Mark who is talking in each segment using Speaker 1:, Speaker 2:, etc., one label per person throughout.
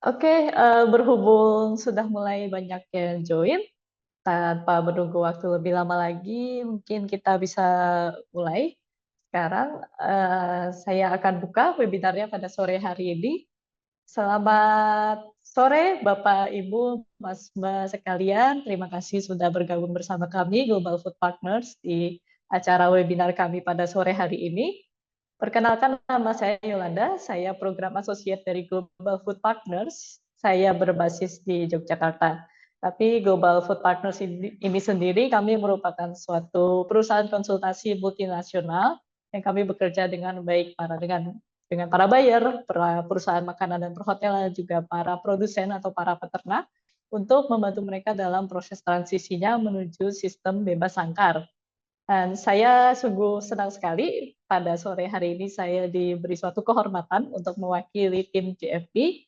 Speaker 1: Oke, berhubung sudah mulai banyak yang join, tanpa menunggu waktu lebih lama lagi, mungkin kita bisa mulai. Sekarang, saya akan buka webinarnya pada sore hari ini. Selamat sore Bapak, Ibu, Mas, Mbak sekalian. Terima kasih sudah bergabung bersama kami, Global Food Partners, di acara webinar kami pada sore hari ini. Perkenalkan, nama saya Yolanda, saya program associate dari Global Food Partners. Saya berbasis di Yogyakarta. Tapi Global Food Partners ini sendiri, kami merupakan suatu perusahaan konsultasi multinasional yang kami bekerja dengan baik dengan para buyer, para perusahaan makanan dan perhotelan, juga para produsen atau para peternak, untuk membantu mereka dalam proses transisinya menuju sistem bebas sangkar. Dan saya sungguh senang sekali pada sore hari ini saya diberi suatu kehormatan untuk mewakili tim GFP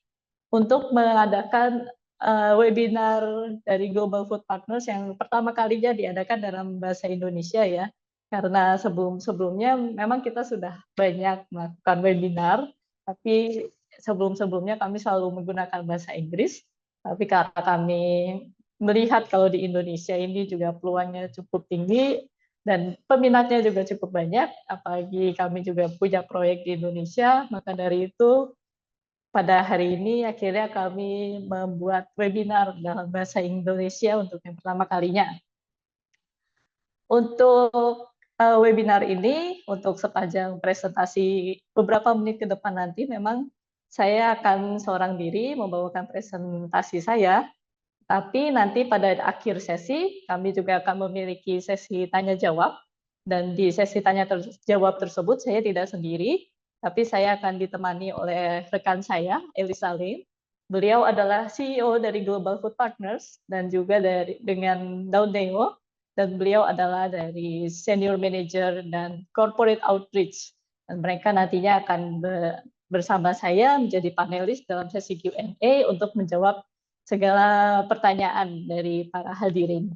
Speaker 1: untuk mengadakan webinar dari Global Food Partners yang pertama kalinya diadakan dalam bahasa Indonesia ya. Karena sebelum-sebelumnya memang kita sudah banyak melakukan webinar, tapi sebelum-sebelumnya kami selalu menggunakan bahasa Inggris. Tapi karena kami melihat kalau di Indonesia ini juga peluangnya cukup tinggi, dan peminatnya juga cukup banyak, apalagi kami juga punya proyek di Indonesia, maka dari itu pada hari ini akhirnya kami membuat webinar dalam bahasa Indonesia untuk yang pertama kalinya. Untuk webinar ini, untuk sepanjang presentasi beberapa menit ke depan nanti, memang saya akan seorang diri membawakan presentasi saya, tapi nanti pada akhir sesi, kami juga akan memiliki sesi tanya-jawab, dan di sesi tanya-jawab tersebut saya tidak sendiri, tapi saya akan ditemani oleh rekan saya, Elisa Lim. Beliau adalah CEO dari Global Food Partners, dan juga dengan Daun Dengo, dan beliau adalah dari Senior Manager dan Corporate Outreach. Dan mereka nantinya akan bersama saya menjadi panelis dalam sesi Q&A untuk menjawab segala pertanyaan dari para hadirin.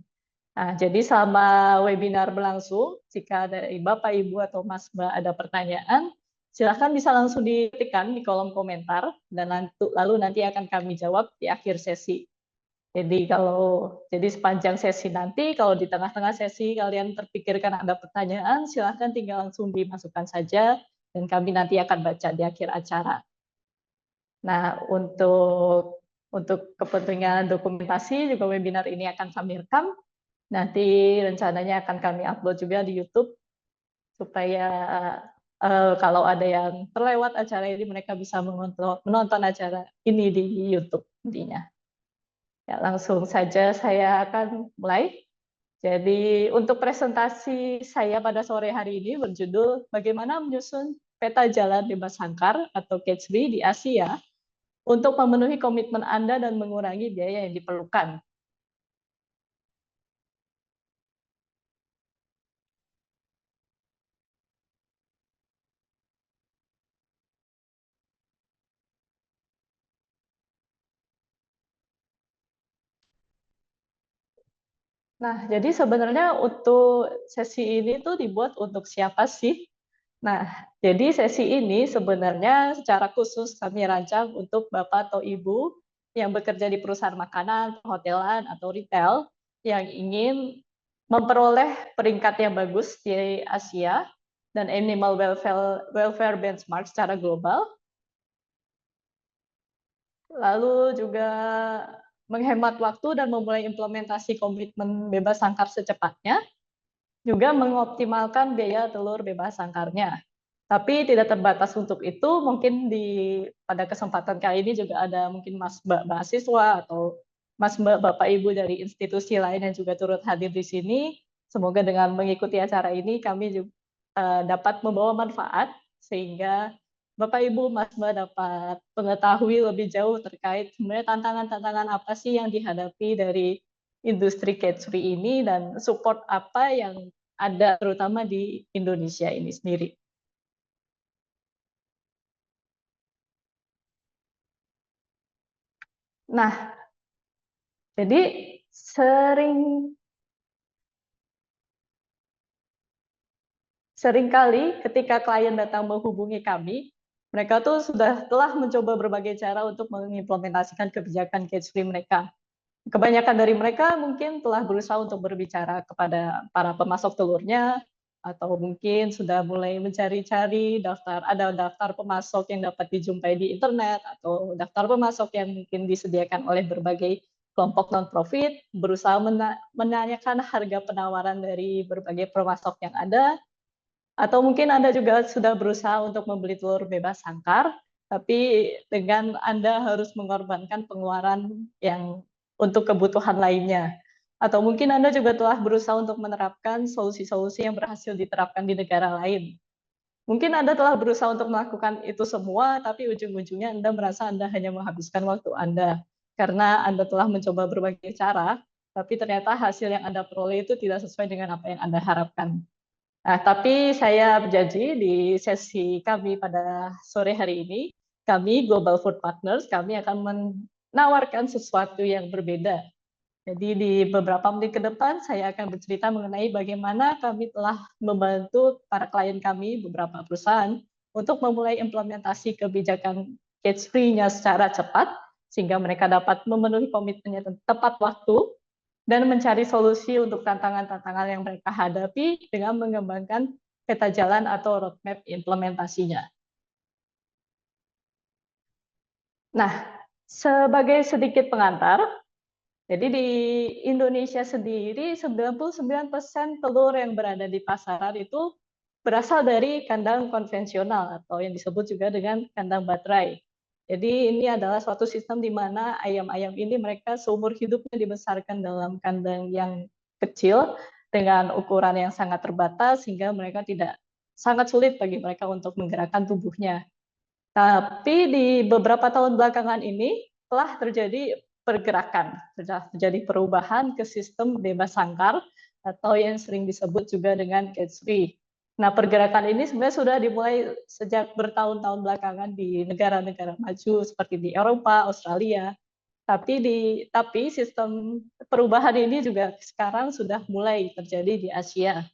Speaker 1: Nah, jadi selama webinar berlangsung, jika dari Bapak, Ibu, atau Mas, Mbak ada pertanyaan, silakan bisa langsung diketikkan di kolom komentar, dan lalu nanti akan kami jawab di akhir sesi. Jadi sepanjang sesi nanti, kalau di tengah-tengah sesi kalian terpikirkan ada pertanyaan, silakan tinggal langsung dimasukkan saja, dan kami nanti akan baca di akhir acara. Nah, untuk kepentingan dokumentasi juga webinar ini akan kami rekam. Nanti rencananya akan kami upload juga di YouTube supaya kalau ada yang terlewat acara ini mereka bisa menonton acara ini di YouTube intinya. Ya, langsung saja saya akan mulai. Jadi untuk presentasi saya pada sore hari ini berjudul Bagaimana Menyusun Peta Jalan Bebas Sangkar atau Catch-B di Asia untuk memenuhi komitmen Anda dan mengurangi biaya yang diperlukan. Nah, jadi sebenarnya untuk sesi ini tuh dibuat untuk siapa sih? Nah, jadi sesi ini sebenarnya secara khusus kami rancang untuk Bapak atau Ibu yang bekerja di perusahaan makanan, perhotelan, atau retail yang ingin memperoleh peringkat yang bagus di Asia dan animal welfare benchmark secara global, lalu juga menghemat waktu dan memulai implementasi komitmen bebas sangkar secepatnya, juga mengoptimalkan biaya telur bebas sangkarnya. Tapi tidak terbatas untuk itu, mungkin pada kesempatan kali ini juga ada mungkin Mas Mbak mahasiswa atau Mas Mbak Bapak Ibu dari institusi lain yang juga turut hadir di sini. Semoga dengan mengikuti acara ini kami juga dapat membawa manfaat sehingga Bapak Ibu Mas Mbak dapat mengetahui lebih jauh terkait sebenarnya tantangan-tantangan apa sih yang dihadapi dari industri catering ini dan support apa yang ada terutama di Indonesia ini sendiri. Nah, jadi seringkali ketika klien datang menghubungi kami, Mereka tuh telah mencoba berbagai cara untuk mengimplementasikan kebijakan cage free mereka. Kebanyakan dari mereka mungkin telah berusaha untuk berbicara kepada para pemasok telurnya, atau mungkin sudah mulai mencari-cari ada daftar pemasok yang dapat dijumpai di internet, atau daftar pemasok yang mungkin disediakan oleh berbagai kelompok non-profit, berusaha menanyakan harga penawaran dari berbagai pemasok yang ada, atau mungkin Anda juga sudah berusaha untuk membeli telur bebas sangkar, tapi dengan Anda harus mengorbankan pengeluaran yang untuk kebutuhan lainnya. Atau mungkin Anda juga telah berusaha untuk menerapkan solusi-solusi yang berhasil diterapkan di negara lain. Mungkin Anda telah berusaha untuk melakukan itu semua, tapi ujung-ujungnya Anda merasa Anda hanya menghabiskan waktu Anda. Karena Anda telah mencoba berbagai cara, tapi ternyata hasil yang Anda peroleh itu tidak sesuai dengan apa yang Anda harapkan. Nah, tapi saya berjanji di sesi kami pada sore hari ini, kami Global Food Partners, kami akan menawarkan sesuatu yang berbeda. Jadi di beberapa menit ke depan saya akan bercerita mengenai bagaimana kami telah membantu para klien kami, beberapa perusahaan, untuk memulai implementasi kebijakan cage free-nya secara cepat, sehingga mereka dapat memenuhi komitmennya tepat waktu, dan mencari solusi untuk tantangan-tantangan yang mereka hadapi dengan mengembangkan peta jalan atau roadmap implementasinya. Nah, sebagai sedikit pengantar, jadi di Indonesia sendiri 99% telur yang berada di pasaran itu berasal dari kandang konvensional atau yang disebut juga dengan kandang baterai. Jadi ini adalah suatu sistem di mana ayam-ayam ini mereka seumur hidupnya dibesarkan dalam kandang yang kecil dengan ukuran yang sangat terbatas sehingga mereka tidak sangat sulit bagi mereka untuk menggerakkan tubuhnya. Tapi di beberapa tahun belakangan ini telah terjadi pergerakan, sudah terjadi perubahan ke sistem bebas sangkar atau yang sering disebut juga dengan cage free. Nah, pergerakan ini sebenarnya sudah dimulai sejak bertahun-tahun belakangan di negara-negara maju seperti di Eropa, Australia. Tapi sistem perubahan ini juga sekarang sudah mulai terjadi di Asia.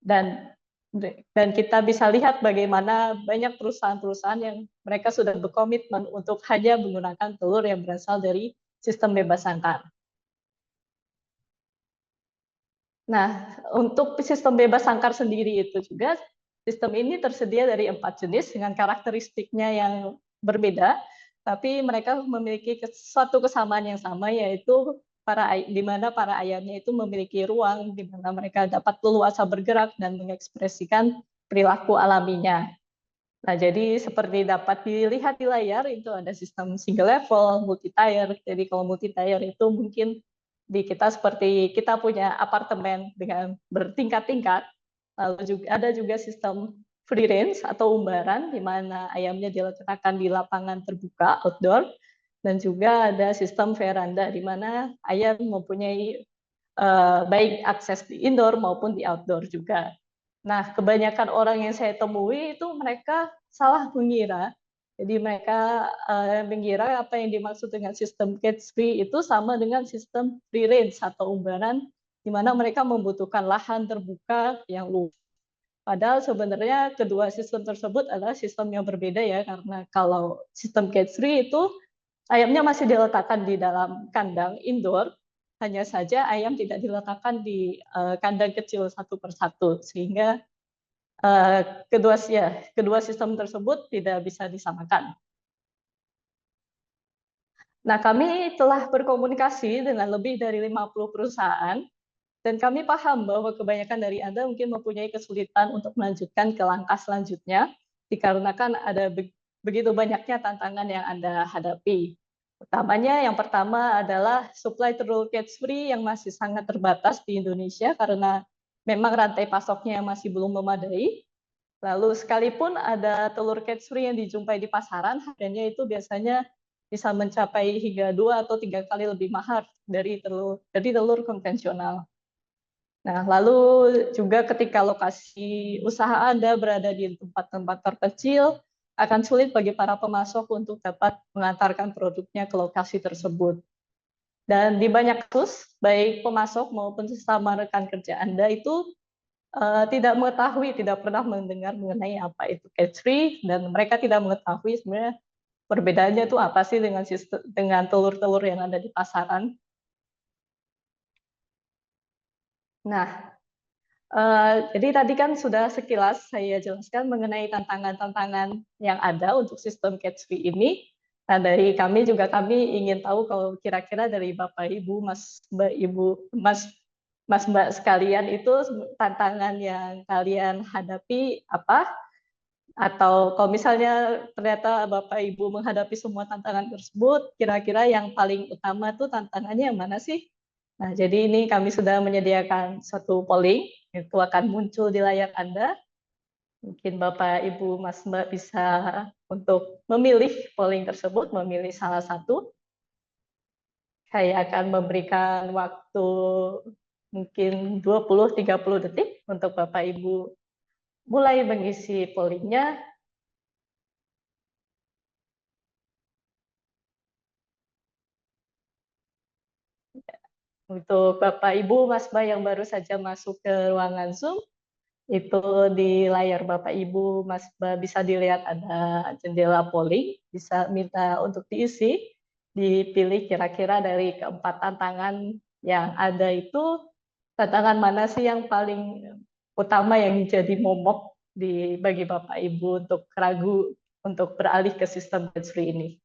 Speaker 1: Dan dan kita bisa lihat bagaimana banyak perusahaan-perusahaan yang mereka sudah berkomitmen untuk hanya menggunakan telur yang berasal dari sistem bebas sangkar. Nah, untuk sistem bebas sangkar sendiri itu juga, sistem ini tersedia dari 4 jenis dengan karakteristiknya yang berbeda, tapi mereka memiliki suatu kesamaan yang sama, yaitu di mana para ayamnya itu memiliki ruang di mana mereka dapat leluasa bergerak dan mengekspresikan perilaku alaminya. Nah, jadi seperti dapat dilihat di layar, itu ada sistem single level, multi tier. Jadi kalau multi tier itu mungkin di kita seperti kita punya apartemen dengan bertingkat-tingkat, lalu juga ada juga sistem free range atau umbaran, di mana ayamnya diletakkan di lapangan terbuka, outdoor, dan juga ada sistem veranda, di mana ayam mempunyai baik akses di indoor maupun di outdoor juga. Nah, kebanyakan orang yang saya temui itu mereka salah mengira. Jadi mereka mengira apa yang dimaksud dengan sistem cage free itu sama dengan sistem free range atau umbaran, di mana mereka membutuhkan lahan terbuka yang luas. Padahal sebenarnya kedua sistem tersebut adalah sistem yang berbeda ya, karena kalau sistem cage free itu ayamnya masih diletakkan di dalam kandang indoor, hanya saja ayam tidak diletakkan di kandang kecil satu persatu, sehingga kedua sistem tersebut tidak bisa disamakan. Nah, kami telah berkomunikasi dengan lebih dari 50 perusahaan, dan kami paham bahwa kebanyakan dari Anda mungkin mempunyai kesulitan untuk melanjutkan ke langkah selanjutnya, dikarenakan ada begitu banyaknya tantangan yang Anda hadapi. Utamanya yang pertama adalah supply telur cage free yang masih sangat terbatas di Indonesia karena memang rantai pasoknya masih belum memadai. Lalu sekalipun ada telur cage free yang dijumpai di pasaran, harganya itu biasanya bisa mencapai hingga 2 atau 3 kali lebih mahal dari telur konvensional. Nah, lalu juga ketika lokasi usaha Anda berada di tempat-tempat terpencil, akan sulit bagi para pemasok untuk dapat mengantarkan produknya ke lokasi tersebut. Dan di banyak kasus, baik pemasok maupun sesama rekan kerja Anda itu tidak mengetahui, tidak pernah mendengar mengenai apa itu catch free, dan mereka tidak mengetahui sebenarnya perbedaannya itu apa sih dengan sistem dengan telur-telur yang ada di pasaran. Nah, jadi tadi kan sudah sekilas saya jelaskan mengenai tantangan-tantangan yang ada untuk sistem catch free ini. Nah, dari kami ingin tahu kalau kira-kira dari Bapak Ibu, Mas Mbak Ibu, Mas Mbak sekalian itu tantangan yang kalian hadapi apa? Atau kalau misalnya ternyata Bapak Ibu menghadapi semua tantangan tersebut, kira-kira yang paling utama tuh tantangannya yang mana sih? Nah, jadi ini kami sudah menyediakan suatu polling, itu akan muncul di layar Anda. Mungkin Bapak, Ibu, Mas, Mbak bisa untuk memilih polling tersebut, memilih salah satu. Saya akan memberikan waktu mungkin 20-30 detik untuk Bapak, Ibu mulai mengisi pollingnya. Untuk Bapak, Ibu, Mas, Mbak yang baru saja masuk ke ruangan Zoom, itu di layar Bapak, Ibu, Mas, Mbak bisa dilihat ada jendela polling, bisa minta untuk diisi, dipilih kira-kira dari keempat tantangan yang ada itu, tantangan mana sih yang paling utama yang jadi momok bagi Bapak, Ibu untuk ragu untuk beralih ke sistem catch free ini.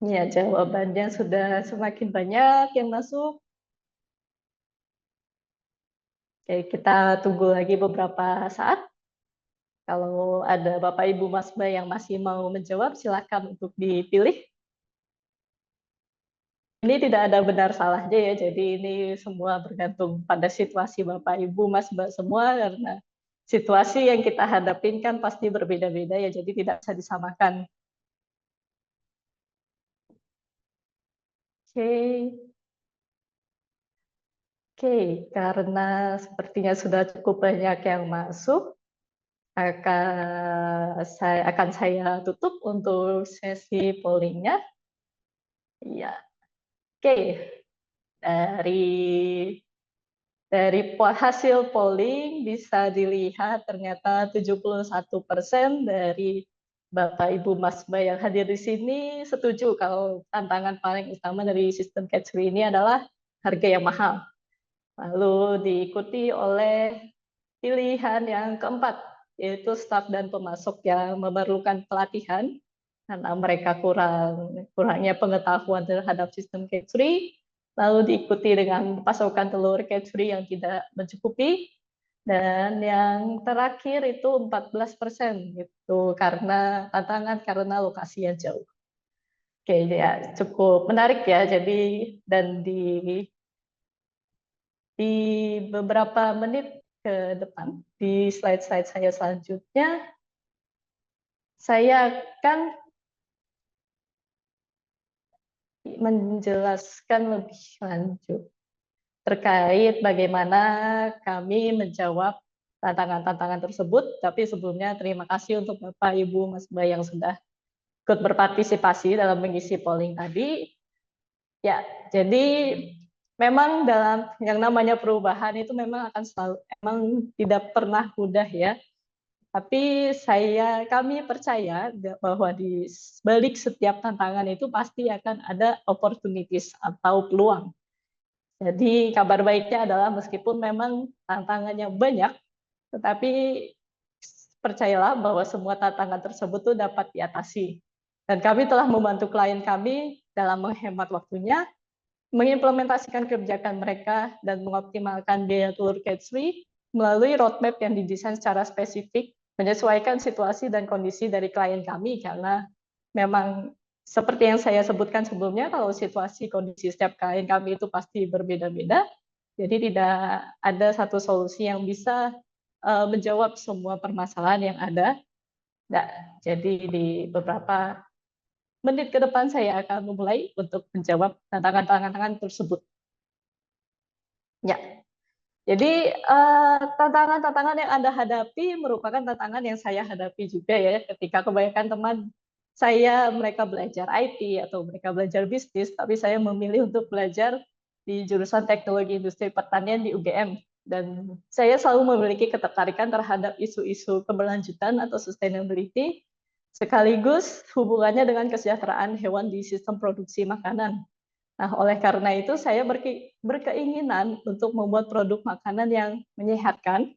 Speaker 1: Ya, jawabannya sudah semakin banyak yang masuk. Oke, kita tunggu lagi beberapa saat. Kalau ada Bapak, Ibu, Mas, Mbak yang masih mau menjawab, silakan untuk dipilih. Ini tidak ada benar salahnya ya, jadi ini semua bergantung pada situasi Bapak, Ibu, Mas, Mbak semua, karena situasi yang kita hadapin kan pasti berbeda-beda ya, jadi tidak bisa disamakan. Oke, oke, karena sepertinya sudah cukup banyak yang masuk, akan saya tutup untuk sesi pollingnya. Iya, oke. Dari hasil polling bisa dilihat ternyata 71% dari Bapak, Ibu, Mas, Mbak yang hadir di sini setuju kalau tantangan paling utama dari sistem catch free ini adalah harga yang mahal. Lalu diikuti oleh pilihan yang keempat, yaitu staf dan pemasok yang memerlukan pelatihan karena mereka kurangnya pengetahuan terhadap sistem catch free, lalu diikuti dengan pasokan telur catch free yang tidak mencukupi, dan yang terakhir itu 14% gitu karena tantangan karena lokasi yang jauh. Oke, ya cukup menarik ya. Jadi dan di beberapa menit ke depan di slide-slide saya selanjutnya saya akan menjelaskan lebih lanjut terkait bagaimana kami menjawab tantangan-tantangan tersebut. Tapi sebelumnya terima kasih untuk Bapak, Ibu, Mas, Mbak yang sudah ikut berpartisipasi dalam mengisi polling tadi. Ya, jadi memang dalam yang namanya perubahan itu memang akan selalu, emang tidak pernah mudah ya. Tapi kami percaya bahwa di balik setiap tantangan itu pasti akan ada opportunities atau peluang. Jadi kabar baiknya adalah meskipun memang tantangannya banyak, tetapi percayalah bahwa semua tantangan tersebut tuh dapat diatasi. Dan kami telah membantu klien kami dalam menghemat waktunya, mengimplementasikan kebijakan mereka, dan mengoptimalkan biaya telur catch free melalui roadmap yang didesain secara spesifik, menyesuaikan situasi dan kondisi dari klien kami, karena memang seperti yang saya sebutkan sebelumnya, kalau situasi kondisi setiap klien kami itu pasti berbeda-beda, jadi tidak ada satu solusi yang bisa menjawab semua permasalahan yang ada. Nah, jadi di beberapa menit ke depan saya akan memulai untuk menjawab tantangan-tantangan tersebut. Ya, jadi tantangan-tantangan yang Anda hadapi merupakan tantangan yang saya hadapi juga ya, ketika kebanyakan teman saya mereka belajar IT atau mereka belajar bisnis, tapi saya memilih untuk belajar di jurusan Teknologi Industri Pertanian di UGM. Dan saya selalu memiliki ketertarikan terhadap isu-isu keberlanjutan atau sustainability, sekaligus hubungannya dengan kesejahteraan hewan di sistem produksi makanan. Nah, oleh karena itu saya berkeinginan untuk membuat produk makanan yang menyehatkan,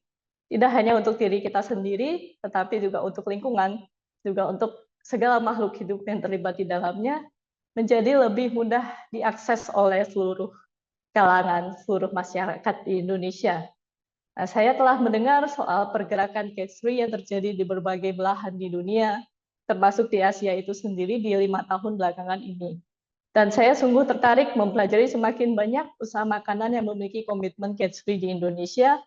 Speaker 1: tidak hanya untuk diri kita sendiri, tetapi juga untuk lingkungan, juga untuk segala makhluk hidup yang terlibat di dalamnya, menjadi lebih mudah diakses oleh seluruh kalangan, seluruh masyarakat di Indonesia. Nah, saya telah mendengar soal pergerakan catch free yang terjadi di berbagai belahan di dunia, termasuk di Asia itu sendiri di 5 tahun belakangan ini. Dan saya sungguh tertarik mempelajari semakin banyak usaha makanan yang memiliki komitmen catch free di Indonesia,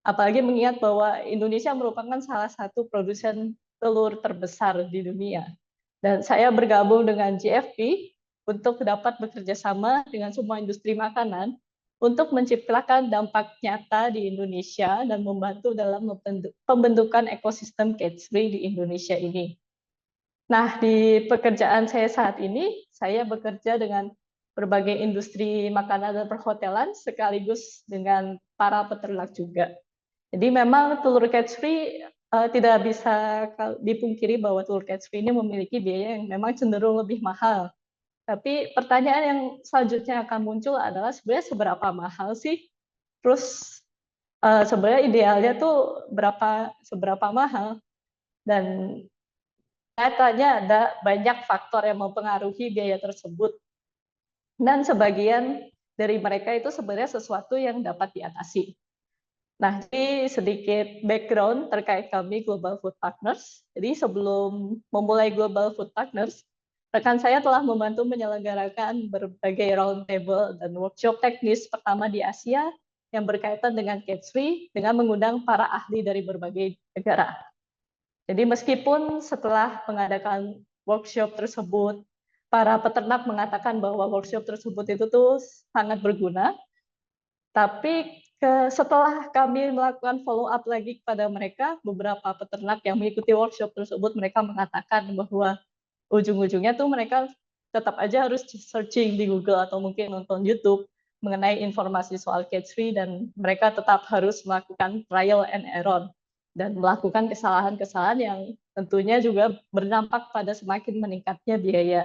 Speaker 1: apalagi mengingat bahwa Indonesia merupakan salah satu produsen telur terbesar di dunia. Dan saya bergabung dengan GFP untuk dapat bekerja sama dengan semua industri makanan untuk menciptakan dampak nyata di Indonesia dan membantu dalam pembentukan ekosistem catch free di Indonesia ini. Nah, di pekerjaan saya saat ini, saya bekerja dengan berbagai industri makanan dan perhotelan sekaligus dengan para peternak juga. Jadi memang telur catch free tidak bisa dipungkiri bahwa telur catch free ini memiliki biaya yang memang cenderung lebih mahal. Tapi pertanyaan yang selanjutnya akan muncul adalah sebenarnya seberapa mahal sih? Terus sebenarnya idealnya tuh seberapa mahal? Dan nyatanya ada banyak faktor yang mempengaruhi biaya tersebut. Dan sebagian dari mereka itu sebenarnya sesuatu yang dapat diatasi. Nah, jadi sedikit background terkait kami Global Food Partners. Jadi sebelum memulai Global Food Partners, rekan saya telah membantu menyelenggarakan berbagai roundtable dan workshop teknis pertama di Asia yang berkaitan dengan catch free dengan mengundang para ahli dari berbagai negara. Jadi meskipun setelah mengadakan workshop tersebut, para peternak mengatakan bahwa workshop tersebut itu tuh sangat berguna, tapi setelah kami melakukan follow up lagi kepada mereka, beberapa peternak yang mengikuti workshop tersebut, mereka mengatakan bahwa ujung-ujungnya tuh mereka tetap aja harus searching di Google atau mungkin nonton YouTube mengenai informasi soal catch free dan mereka tetap harus melakukan trial and error dan melakukan kesalahan-kesalahan yang tentunya juga berdampak pada semakin meningkatnya biaya.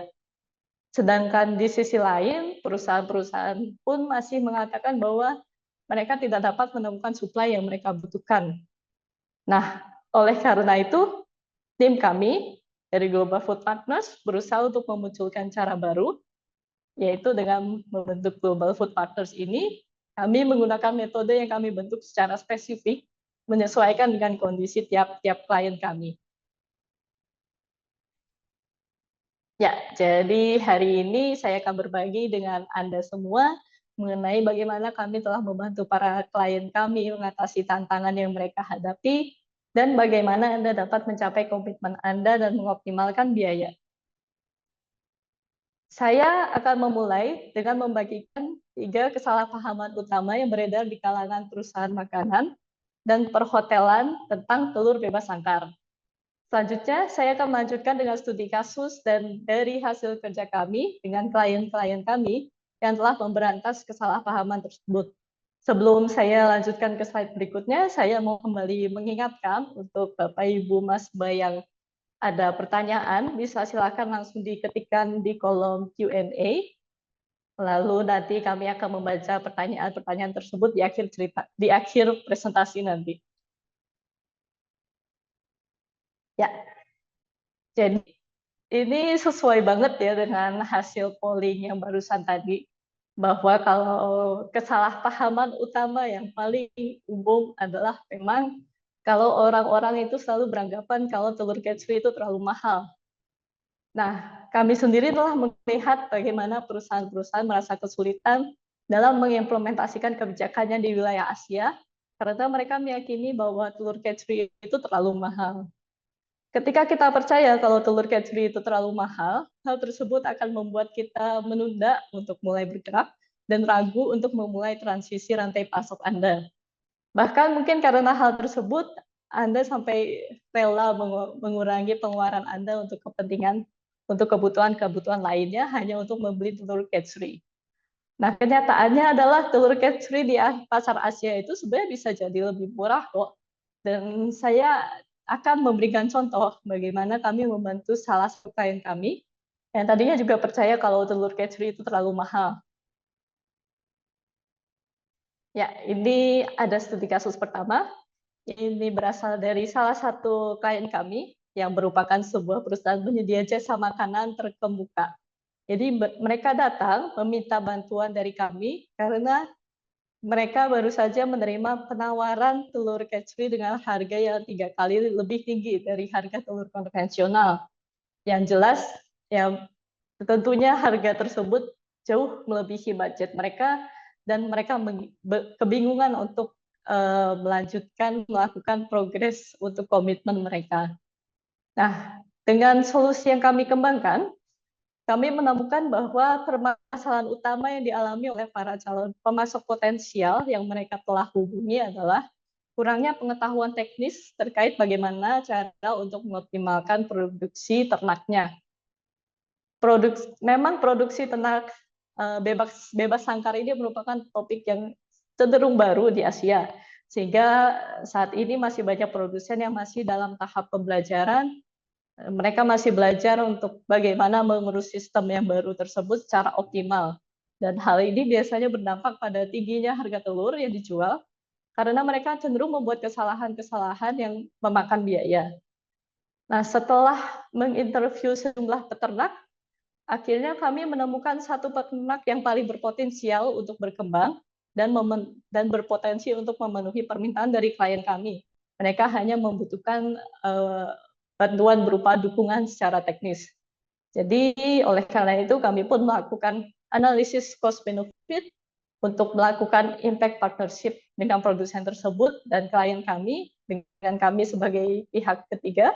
Speaker 1: Sedangkan di sisi lain, perusahaan-perusahaan pun masih mengatakan bahwa mereka tidak dapat menemukan suplai yang mereka butuhkan. Nah, oleh karena itu, tim kami dari Global Food Partners berusaha untuk memunculkan cara baru, yaitu dengan membentuk Global Food Partners ini, kami menggunakan metode yang kami bentuk secara spesifik, menyesuaikan dengan kondisi tiap-tiap klien kami. Ya, jadi hari ini saya akan berbagi dengan Anda semua mengenai bagaimana kami telah membantu para klien kami mengatasi tantangan yang mereka hadapi dan bagaimana Anda dapat mencapai komitmen Anda dan mengoptimalkan biaya. Saya akan memulai dengan membagikan 3 kesalahpahaman utama yang beredar di kalangan perusahaan makanan dan perhotelan tentang telur bebas sangkar. Selanjutnya, saya akan melanjutkan dengan studi kasus dan dari hasil kerja kami dengan klien-klien kami yang telah memberantas kesalahpahaman tersebut. Sebelum saya lanjutkan ke slide berikutnya, saya mau kembali mengingatkan untuk Bapak, Ibu, Mas, yang ada pertanyaan, bisa silakan langsung diketikkan di kolom Q&A. Lalu nanti kami akan membaca pertanyaan-pertanyaan tersebut di akhir presentasi nanti. Ya, jadi ini sesuai banget ya dengan hasil polling yang barusan tadi, bahwa kalau kesalahpahaman utama yang paling umum adalah memang kalau orang-orang itu selalu beranggapan kalau telur catch-free itu terlalu mahal. Nah, kami sendiri telah melihat bagaimana perusahaan-perusahaan merasa kesulitan dalam mengimplementasikan kebijakannya di wilayah Asia, karena mereka meyakini bahwa telur catch-free itu terlalu mahal. Ketika kita percaya kalau telur catch-free itu terlalu mahal, hal tersebut akan membuat kita menunda untuk mulai bergerak dan ragu untuk memulai transisi rantai pasok Anda. Bahkan mungkin karena hal tersebut, Anda sampai rela mengurangi pengeluaran Anda untuk kebutuhan-kebutuhan lainnya hanya untuk membeli telur catch-free. Nah, kenyataannya adalah telur catch-free di pasar Asia itu sebenarnya bisa jadi lebih murah kok. Dan saya akan memberikan contoh bagaimana kami membantu salah satu klien kami yang tadinya juga percaya kalau telur catch-free itu terlalu mahal. Ya, ini ada studi kasus pertama. Ini berasal dari salah satu klien kami yang merupakan sebuah perusahaan penyedia jasa makanan terkemuka. Jadi mereka datang meminta bantuan dari kami karena mereka baru saja menerima penawaran telur catch-free dengan harga yang 3 kali lebih tinggi dari harga telur konvensional. Yang jelas, ya tentunya harga tersebut jauh melebihi budget mereka dan mereka kebingungan untuk melakukan progres untuk komitmen mereka. Nah, dengan solusi yang kami kembangkan, kami menemukan bahwa permasalahan utama yang dialami oleh para calon pemasok potensial yang mereka telah hubungi adalah kurangnya pengetahuan teknis terkait bagaimana cara untuk mengoptimalkan produksi ternaknya. Memang produksi ternak bebas sangkar ini merupakan topik yang cenderung baru di Asia, sehingga saat ini masih banyak produsen yang masih dalam tahap pembelajaran. Mereka masih belajar untuk bagaimana mengurus sistem yang baru tersebut secara optimal. Dan hal ini biasanya berdampak pada tingginya harga telur yang dijual, karena mereka cenderung membuat kesalahan-kesalahan yang memakan biaya. Nah, setelah menginterview sejumlah peternak, akhirnya kami menemukan satu peternak yang paling berpotensial untuk berkembang dan berpotensi untuk memenuhi permintaan dari klien kami. Mereka hanya membutuhkan bantuan berupa dukungan secara teknis. Jadi oleh karena itu kami pun melakukan analisis cost benefit untuk melakukan impact partnership dengan produsen tersebut dan klien kami dengan kami sebagai pihak ketiga.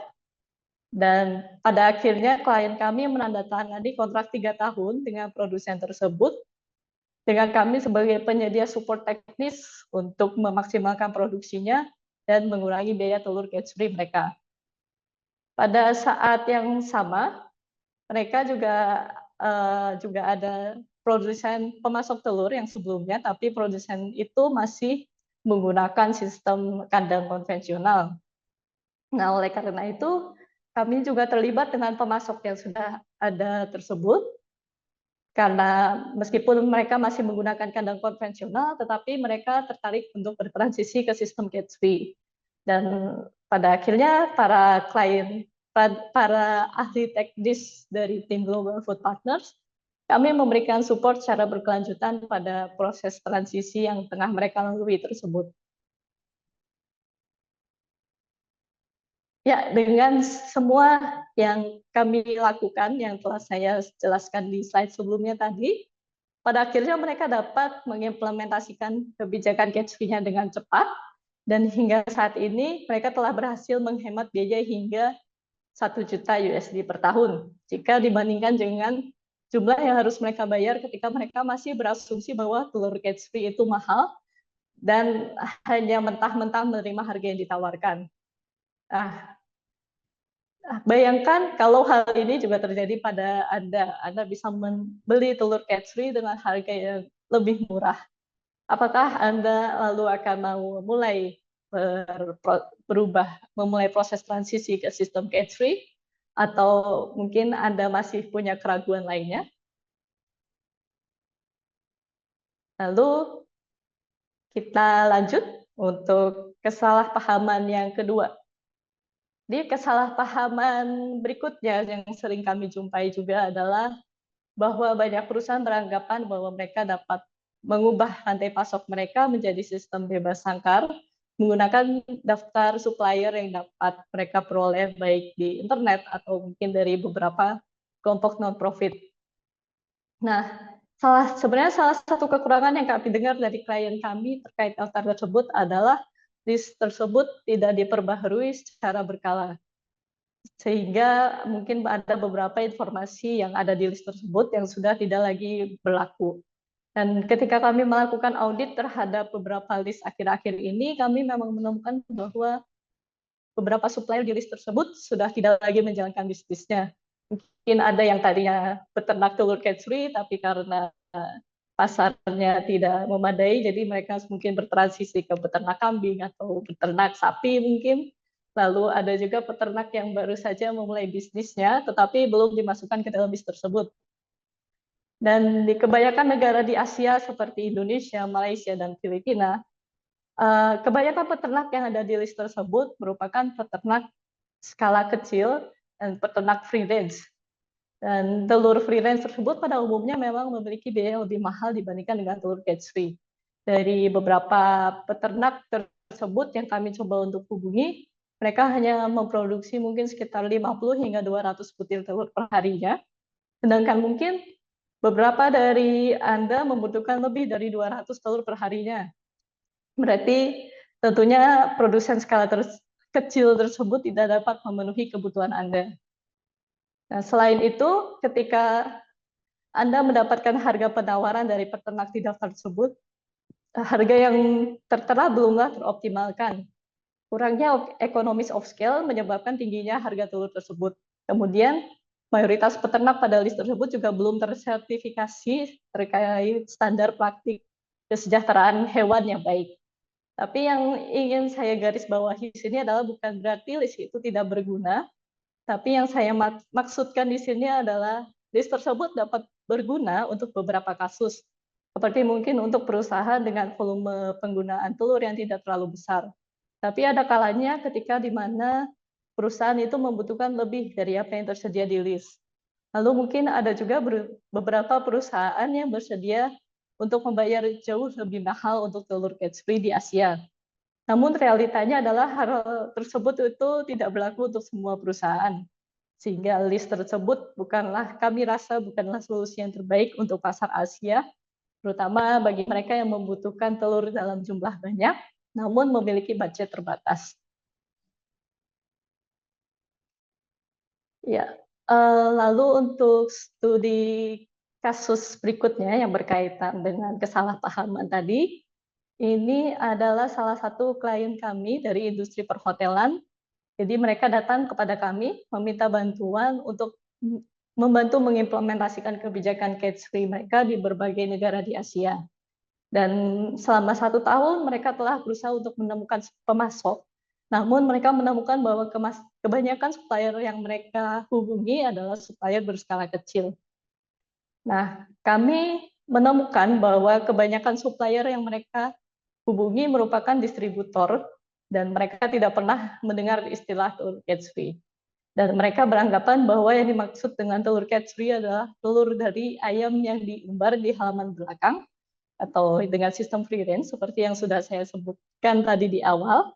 Speaker 1: Dan pada akhirnya klien kami menandatangani kontrak 3 tahun dengan produsen tersebut dengan kami sebagai penyedia support teknis untuk memaksimalkan produksinya dan mengurangi biaya telur catch-free mereka. Pada saat yang sama, mereka juga ada produsen pemasok telur yang sebelumnya, tapi produsen itu masih menggunakan sistem kandang konvensional. Nah, oleh karena itu, kami juga terlibat dengan pemasok yang sudah ada tersebut, karena meskipun mereka masih menggunakan kandang konvensional, tetapi mereka tertarik untuk bertransisi ke sistem catch-free. Dan pada akhirnya para ahli teknis dari tim Global Food Partners, kami memberikan support secara berkelanjutan pada proses transisi yang tengah mereka lalui tersebut. Ya, dengan semua yang kami lakukan, yang telah saya jelaskan di slide sebelumnya tadi, pada akhirnya mereka dapat mengimplementasikan kebijakan catch-free-nya dengan cepat, dan hingga saat ini mereka telah berhasil menghemat biaya hingga 1 juta USD per tahun, jika dibandingkan dengan jumlah yang harus mereka bayar ketika mereka masih berasumsi bahwa telur catch-free itu mahal, dan hanya mentah-mentah menerima harga yang ditawarkan. Bayangkan kalau hal ini juga terjadi pada Anda. Anda bisa membeli telur catch-free dengan harga yang lebih murah. Apakah Anda lalu akan mau memulai proses transisi ke sistem catch-free, atau mungkin Anda masih punya keraguan lainnya? Lalu kita lanjut untuk kesalahpahaman yang kedua. Di kesalahpahaman berikutnya yang sering kami jumpai juga adalah bahwa banyak perusahaan beranggapan bahwa mereka dapat mengubah rantai pasok mereka menjadi sistem bebas sangkar menggunakan daftar supplier yang dapat mereka peroleh baik di internet atau mungkin dari beberapa kelompok non-profit. Nah, sebenarnya salah satu kekurangan yang kami dengar dari klien kami terkait daftar tersebut adalah list tersebut tidak diperbaharui secara berkala, sehingga mungkin ada beberapa informasi yang ada di list tersebut yang sudah tidak lagi berlaku. Dan ketika kami melakukan audit terhadap beberapa list akhir-akhir ini, kami memang menemukan bahwa beberapa supplier di list tersebut sudah tidak lagi menjalankan bisnisnya. Mungkin ada yang tadinya peternak telur catch-free, tapi karena pasarnya tidak memadai, jadi mereka mungkin bertransisi ke peternak kambing atau peternak sapi mungkin. Lalu ada juga peternak yang baru saja memulai bisnisnya, tetapi belum dimasukkan ke dalam list tersebut. Dan di kebanyakan negara di Asia seperti Indonesia, Malaysia, dan Filipina, kebanyakan peternak yang ada di list tersebut merupakan peternak skala kecil dan peternak free range. Dan telur free range tersebut pada umumnya memang memiliki biaya yang lebih mahal dibandingkan dengan telur cage free. Dari beberapa peternak tersebut yang kami coba untuk hubungi, mereka hanya memproduksi mungkin sekitar 50 hingga 200 butir telur per harinya. Sedangkan mungkin beberapa dari Anda membutuhkan lebih dari 200 telur per harinya. Berarti tentunya produsen skala kecil tersebut tidak dapat memenuhi kebutuhan Anda. Nah, selain itu, ketika Anda mendapatkan harga penawaran dari peternak di daftar tersebut, harga yang tertera belumlah teroptimalkan. Kurangnya economies of scale menyebabkan tingginya harga telur tersebut. Kemudian, mayoritas peternak pada list tersebut juga belum tersertifikasi terkait standar praktik kesejahteraan hewan yang baik. Tapi yang ingin saya garis bawahi di sini adalah bukan berarti list itu tidak berguna, tapi yang saya maksudkan di sini adalah list tersebut dapat berguna untuk beberapa kasus, seperti mungkin untuk perusahaan dengan volume penggunaan telur yang tidak terlalu besar. Tapi ada kalanya ketika di mana perusahaan itu membutuhkan lebih dari apa yang tersedia di list. Lalu mungkin ada juga beberapa perusahaan yang bersedia untuk membayar jauh lebih mahal untuk telur cage free di Asia. Namun realitanya adalah hal tersebut itu tidak berlaku untuk semua perusahaan. Sehingga list tersebut kami rasa bukanlah solusi yang terbaik untuk pasar Asia, terutama bagi mereka yang membutuhkan telur dalam jumlah banyak, namun memiliki budget terbatas. Ya, lalu untuk studi kasus berikutnya yang berkaitan dengan kesalahpahaman tadi, ini adalah salah satu klien kami dari industri perhotelan. Jadi mereka datang kepada kami meminta bantuan untuk membantu mengimplementasikan kebijakan cage free mereka di berbagai negara di Asia. Dan selama 1 tahun mereka telah berusaha untuk menemukan pemasok, namun mereka menemukan bahwa kebanyakan supplier yang mereka hubungi adalah supplier berskala kecil. Nah, kami menemukan bahwa kebanyakan supplier yang mereka hubungi merupakan distributor dan mereka tidak pernah mendengar istilah telur cage free. Dan mereka beranggapan bahwa yang dimaksud dengan telur cage free adalah telur dari ayam yang diumbar di halaman belakang atau dengan sistem free range seperti yang sudah saya sebutkan tadi di awal.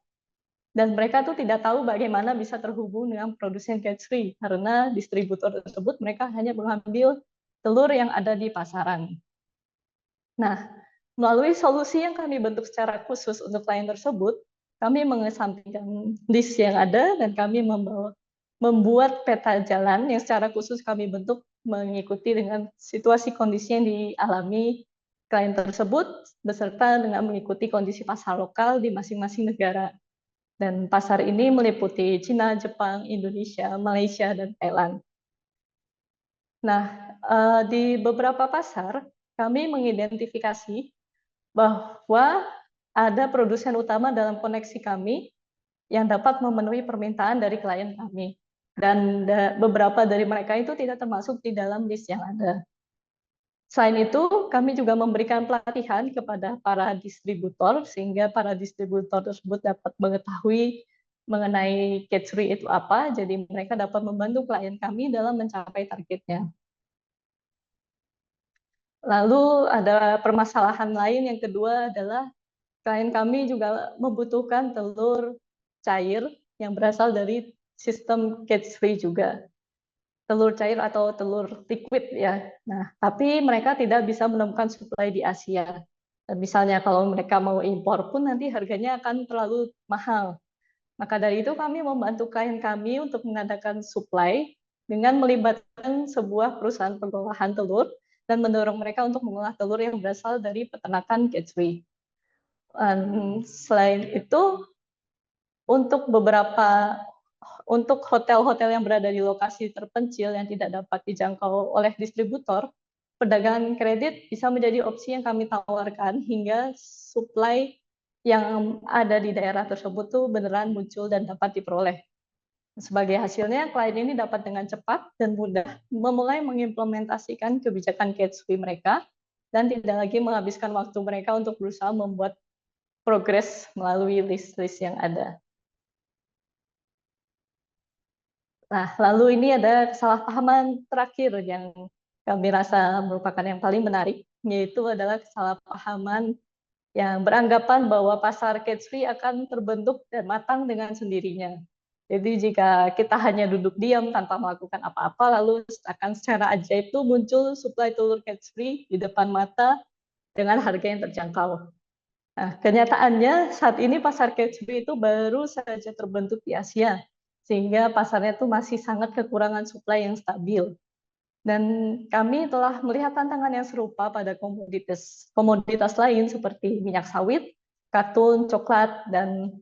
Speaker 1: Dan mereka tuh tidak tahu bagaimana bisa terhubung dengan produsen cage free karena distributor tersebut mereka hanya mengambil telur yang ada di pasaran. Nah, melalui solusi yang kami bentuk secara khusus untuk klien tersebut, kami mengesampingkan list yang ada dan kami membuat peta jalan yang secara khusus kami bentuk mengikuti dengan situasi kondisi yang dialami klien tersebut beserta dengan mengikuti kondisi pasar lokal di masing-masing negara. Dan pasar ini meliputi Cina, Jepang, Indonesia, Malaysia, dan Thailand. Nah, di beberapa pasar kami mengidentifikasi bahwa ada produsen utama dalam koneksi kami yang dapat memenuhi permintaan dari klien kami. Dan beberapa dari mereka itu tidak termasuk di dalam list yang ada. Selain itu, kami juga memberikan pelatihan kepada para distributor, sehingga para distributor tersebut dapat mengetahui mengenai cage free itu apa, jadi mereka dapat membantu klien kami dalam mencapai targetnya. Lalu ada permasalahan lain yang kedua adalah klien kami juga membutuhkan telur cair yang berasal dari sistem cage free juga. Telur cair atau telur liquid ya. Nah, tapi mereka tidak bisa menemukan supply di Asia. Dan misalnya kalau mereka mau impor pun nanti harganya akan terlalu mahal. Maka dari itu kami membantu klien kami untuk mengadakan supply dengan melibatkan sebuah perusahaan pengolahan telur dan mendorong mereka untuk mengolah telur yang berasal dari peternakan cage free. Selain itu, untuk hotel-hotel yang berada di lokasi terpencil yang tidak dapat dijangkau oleh distributor, perdagangan kredit bisa menjadi opsi yang kami tawarkan hingga supply yang ada di daerah tersebut tuh beneran muncul dan dapat diperoleh. Sebagai hasilnya, klien ini dapat dengan cepat dan mudah memulai mengimplementasikan kebijakan catch free mereka dan tidak lagi menghabiskan waktu mereka untuk berusaha membuat progres melalui list-list yang ada. Nah, lalu ini ada kesalahpahaman terakhir yang kami rasa merupakan yang paling menarik, yaitu adalah kesalahpahaman yang beranggapan bahwa pasar catch free akan terbentuk dan matang dengan sendirinya. Jadi jika kita hanya duduk diam tanpa melakukan apa-apa, lalu akan secara ajaib itu muncul suplai telur catch free di depan mata dengan harga yang terjangkau. Nah, kenyataannya saat ini pasar catch free itu baru saja terbentuk di Asia, sehingga pasarnya itu masih sangat kekurangan suplai yang stabil. Dan kami telah melihat tantangan yang serupa pada komoditas lain seperti minyak sawit, katun, coklat, dan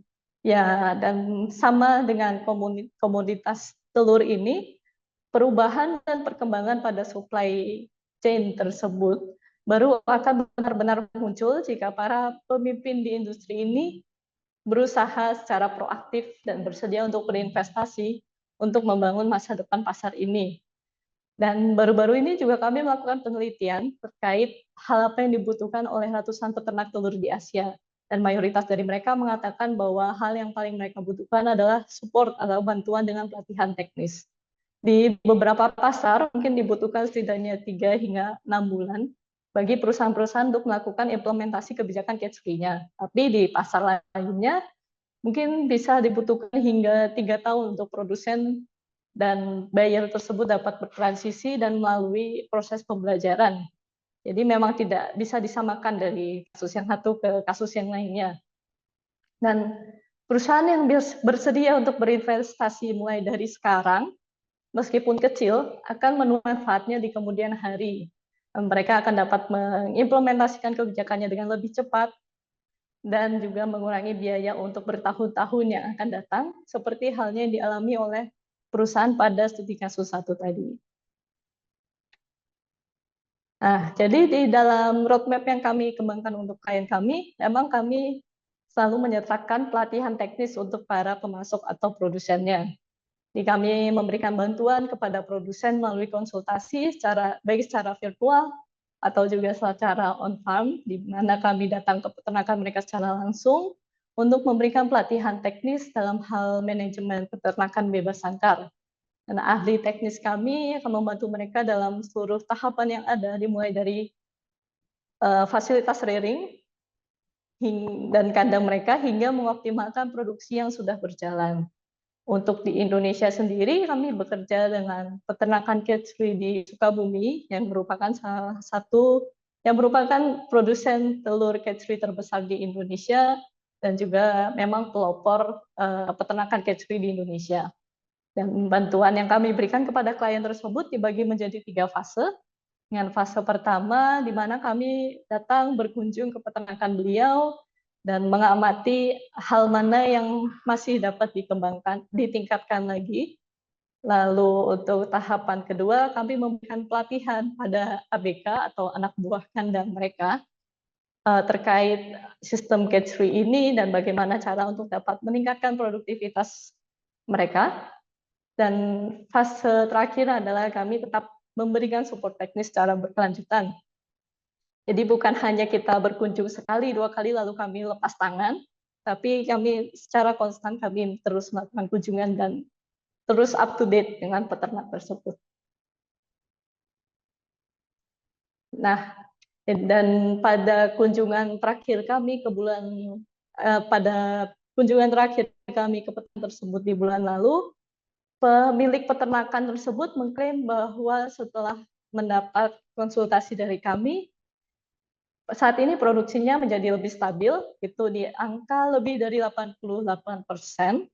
Speaker 1: sama dengan komoditas telur ini, perubahan dan perkembangan pada supply chain tersebut baru akan benar-benar muncul jika para pemimpin di industri ini berusaha secara proaktif dan bersedia untuk berinvestasi untuk membangun masa depan pasar ini. Dan baru-baru ini juga kami melakukan penelitian terkait hal apa yang dibutuhkan oleh ratusan peternak telur di Asia. Dan mayoritas dari mereka mengatakan bahwa hal yang paling mereka butuhkan adalah support atau bantuan dengan pelatihan teknis. Di beberapa pasar mungkin dibutuhkan setidaknya 3 hingga 6 bulan bagi perusahaan-perusahaan untuk melakukan implementasi kebijakan catch free-nya. Tapi di pasar lainnya mungkin bisa dibutuhkan hingga 3 tahun untuk produsen dan buyer tersebut dapat bertransisi dan melalui proses pembelajaran. Jadi memang tidak bisa disamakan dari kasus yang satu ke kasus yang lainnya. Dan perusahaan yang bersedia untuk berinvestasi mulai dari sekarang, meskipun kecil, akan menuai manfaatnya di kemudian hari. Mereka akan dapat mengimplementasikan kebijakannya dengan lebih cepat dan juga mengurangi biaya untuk bertahun-tahun yang akan datang, seperti halnya yang dialami oleh perusahaan pada studi kasus satu tadi. Nah, jadi di dalam roadmap yang kami kembangkan untuk klien kami, memang kami selalu menyertakan pelatihan teknis untuk para pemasok atau produsennya. Jadi kami memberikan bantuan kepada produsen melalui konsultasi baik secara virtual atau juga secara on farm, di mana kami datang ke peternakan mereka secara langsung untuk memberikan pelatihan teknis dalam hal manajemen peternakan bebas sangkar. Dan ahli teknis kami akan membantu mereka dalam seluruh tahapan yang ada, dimulai dari fasilitas rearing dan kandang mereka hingga mengoptimalkan produksi yang sudah berjalan. Untuk di Indonesia sendiri, kami bekerja dengan peternakan catch free di Sukabumi yang merupakan salah satu yang merupakan produsen telur catch free terbesar di Indonesia dan juga memang pelopor peternakan catch free di Indonesia. Dan bantuan yang kami berikan kepada klien tersebut dibagi menjadi 3 fase. Dengan fase pertama, di mana kami datang berkunjung ke peternakan beliau dan mengamati hal mana yang masih dapat dikembangkan, ditingkatkan lagi. Lalu untuk tahapan kedua, kami memberikan pelatihan pada ABK atau anak buah kandang mereka terkait sistem catch free ini dan bagaimana cara untuk dapat meningkatkan produktivitas mereka. Dan fase terakhir adalah kami tetap memberikan support teknis secara berkelanjutan. Jadi bukan hanya kita berkunjung sekali, 2 kali lalu kami lepas tangan, tapi kami secara konstan kami terus melakukan kunjungan dan terus up to date dengan peternak tersebut. Nah, dan pada kunjungan terakhir kami pada kunjungan terakhir kami ke peternak tersebut di bulan lalu, pemilik peternakan tersebut mengklaim bahwa setelah mendapat konsultasi dari kami, saat ini produksinya menjadi lebih stabil, itu di angka lebih dari 88%.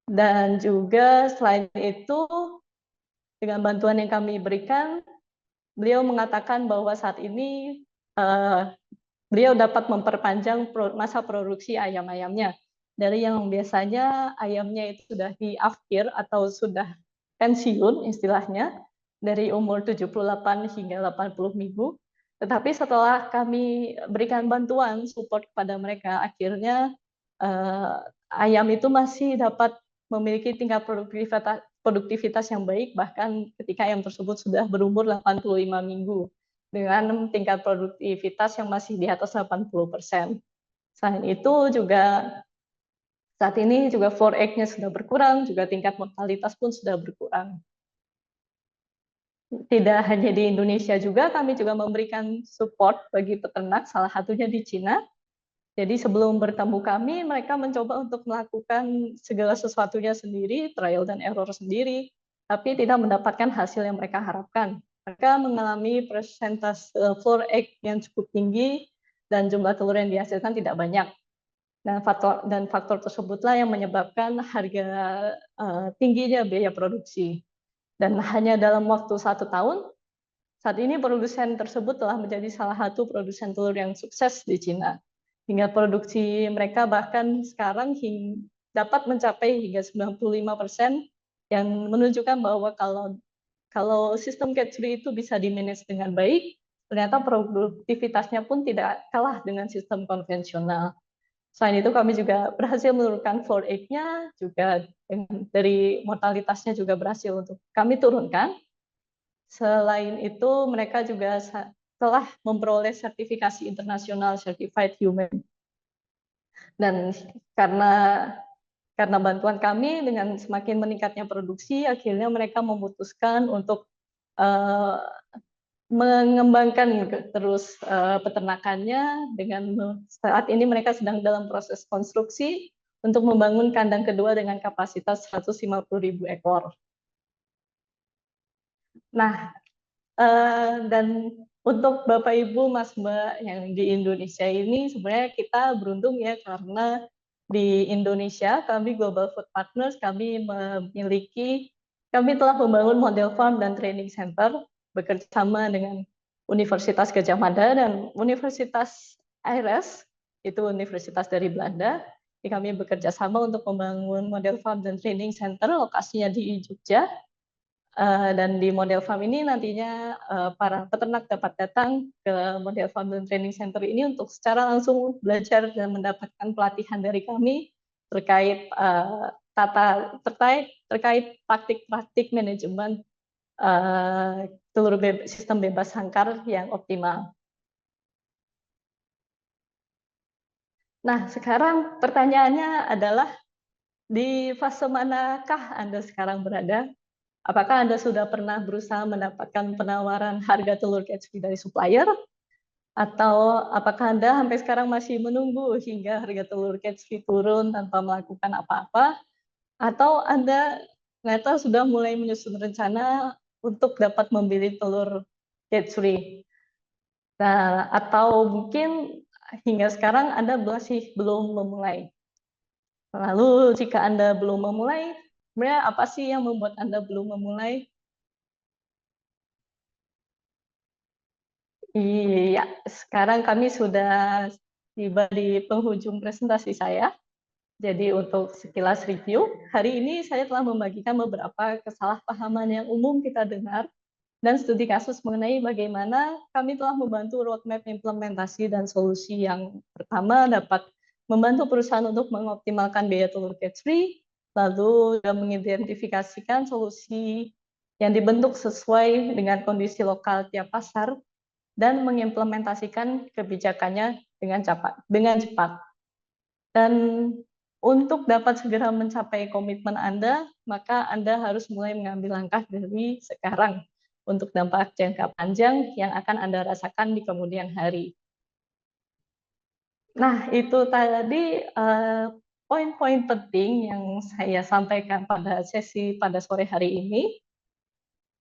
Speaker 1: Dan juga selain itu, dengan bantuan yang kami berikan, beliau mengatakan bahwa saat ini beliau dapat memperpanjang masa produksi ayam-ayamnya. Dari yang biasanya ayamnya itu sudah di afkir atau sudah pensiun istilahnya, dari umur 78 hingga 80 minggu. Tetapi setelah kami berikan bantuan support kepada mereka, akhirnya ayam itu masih dapat memiliki tingkat produktivitas yang baik, bahkan ketika ayam tersebut sudah berumur 85 minggu dengan tingkat produktivitas yang masih di atas 80%. Selain itu juga saat ini juga floor egg-nya sudah berkurang, juga tingkat mortalitas pun sudah berkurang. Tidak hanya di Indonesia juga, kami juga memberikan support bagi peternak, salah satunya di Cina. Jadi sebelum bertemu kami, mereka mencoba untuk melakukan segala sesuatunya sendiri, trial dan error sendiri, tapi tidak mendapatkan hasil yang mereka harapkan. Mereka mengalami persentase floor egg yang cukup tinggi dan jumlah telur yang dihasilkan tidak banyak. Dan faktor tersebutlah yang menyebabkan harga tingginya biaya produksi. Dan hanya dalam waktu 1 tahun, saat ini produsen tersebut telah menjadi salah satu produsen telur yang sukses di Cina. Hingga produksi mereka bahkan sekarang dapat mencapai hingga 95%, yang menunjukkan bahwa kalau sistem catch-free itu bisa di-manage dengan baik, ternyata produktivitasnya pun tidak kalah dengan sistem konvensional. Selain itu kami juga berhasil menurunkan floor egg-nya, juga dari mortalitasnya juga berhasil untuk kami turunkan. Selain itu mereka juga telah memperoleh sertifikasi internasional Certified Human. Dan karena bantuan kami dengan semakin meningkatnya produksi, akhirnya mereka memutuskan untuk mengembangkan terus peternakannya. Dengan saat ini mereka sedang dalam proses konstruksi untuk membangun kandang kedua dengan kapasitas 150.000 ekor. Nah, dan untuk Bapak Ibu Mas Mbak yang di Indonesia ini, sebenarnya kita beruntung ya, karena di Indonesia kami Global Food Partners, kami telah membangun model farm dan training center bekerjasama dengan Universitas Gadjah Mada dan Universitas ARS, itu universitas dari Belanda. Jadi kami bekerja sama untuk membangun model farm dan training center, lokasinya di Jogja. Dan di model farm ini nantinya para peternak dapat datang ke model farm dan training center ini untuk secara langsung belajar dan mendapatkan pelatihan dari kami terkait terkait praktik-praktik manajemen sistem bebas sangkar yang optimal. Nah, sekarang pertanyaannya adalah, di fase manakah Anda sekarang berada? Apakah Anda sudah pernah berusaha mendapatkan penawaran harga telur catch-free dari supplier? Atau apakah Anda sampai sekarang masih menunggu hingga harga telur catch-free turun tanpa melakukan apa-apa? Atau Anda ternyata sudah mulai menyusun rencana untuk dapat membeli telur catch-free? Nah, atau mungkin hingga sekarang Anda masih belum memulai. Lalu jika Anda belum memulai, sebenarnya apa sih yang membuat Anda belum memulai? Iya, sekarang kami sudah tiba di penghujung presentasi saya. Jadi untuk sekilas review, hari ini saya telah membagikan beberapa kesalahpahaman yang umum kita dengar dan studi kasus mengenai bagaimana kami telah membantu roadmap implementasi dan solusi yang pertama dapat membantu perusahaan untuk mengoptimalkan biaya telur catch-free, lalu juga mengidentifikasikan solusi yang dibentuk sesuai dengan kondisi lokal tiap pasar, dan mengimplementasikan kebijakannya dengan cepat. Dan untuk dapat segera mencapai komitmen Anda, maka Anda harus mulai mengambil langkah dari sekarang untuk dampak jangka panjang yang akan Anda rasakan di kemudian hari. Nah, itu tadi poin-poin penting yang saya sampaikan pada sesi pada sore hari ini.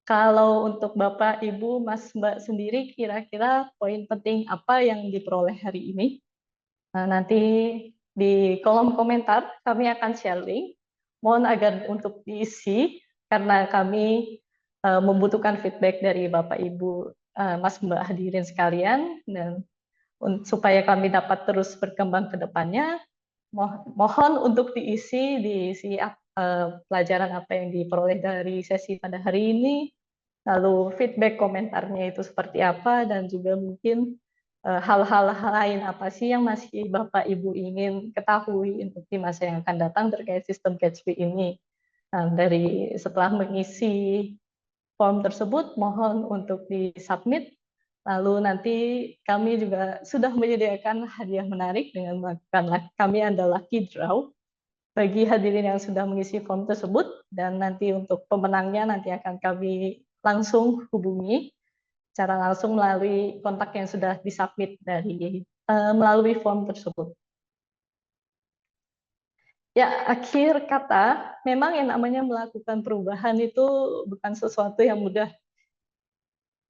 Speaker 1: Kalau untuk Bapak, Ibu, Mas, Mbak sendiri, kira-kira poin penting apa yang diperoleh hari ini? Nanti di kolom komentar kami akan share link. Mohon agar untuk diisi, karena kami membutuhkan feedback dari Bapak, Ibu, Mas, Mbak hadirin sekalian, dan supaya kami dapat terus berkembang ke depannya. Mohon untuk diisi pelajaran apa yang diperoleh dari sesi pada hari ini. lalu feedback komentarnya itu seperti apa, dan juga mungkin hal-hal lain apa sih yang masih Bapak Ibu ingin ketahui untuk di masa yang akan datang terkait sistem Gatsby ini. Nah, setelah mengisi form tersebut, mohon untuk di-submit. Lalu nanti kami juga sudah menyediakan hadiah menarik dengan melakukan kami ada lucky draw bagi hadirin yang sudah mengisi form tersebut, dan nanti untuk pemenangnya nanti akan kami langsung hubungi secara langsung melalui kontak yang sudah disubmit melalui form tersebut. Ya, akhir kata, memang yang namanya melakukan perubahan itu bukan sesuatu yang mudah,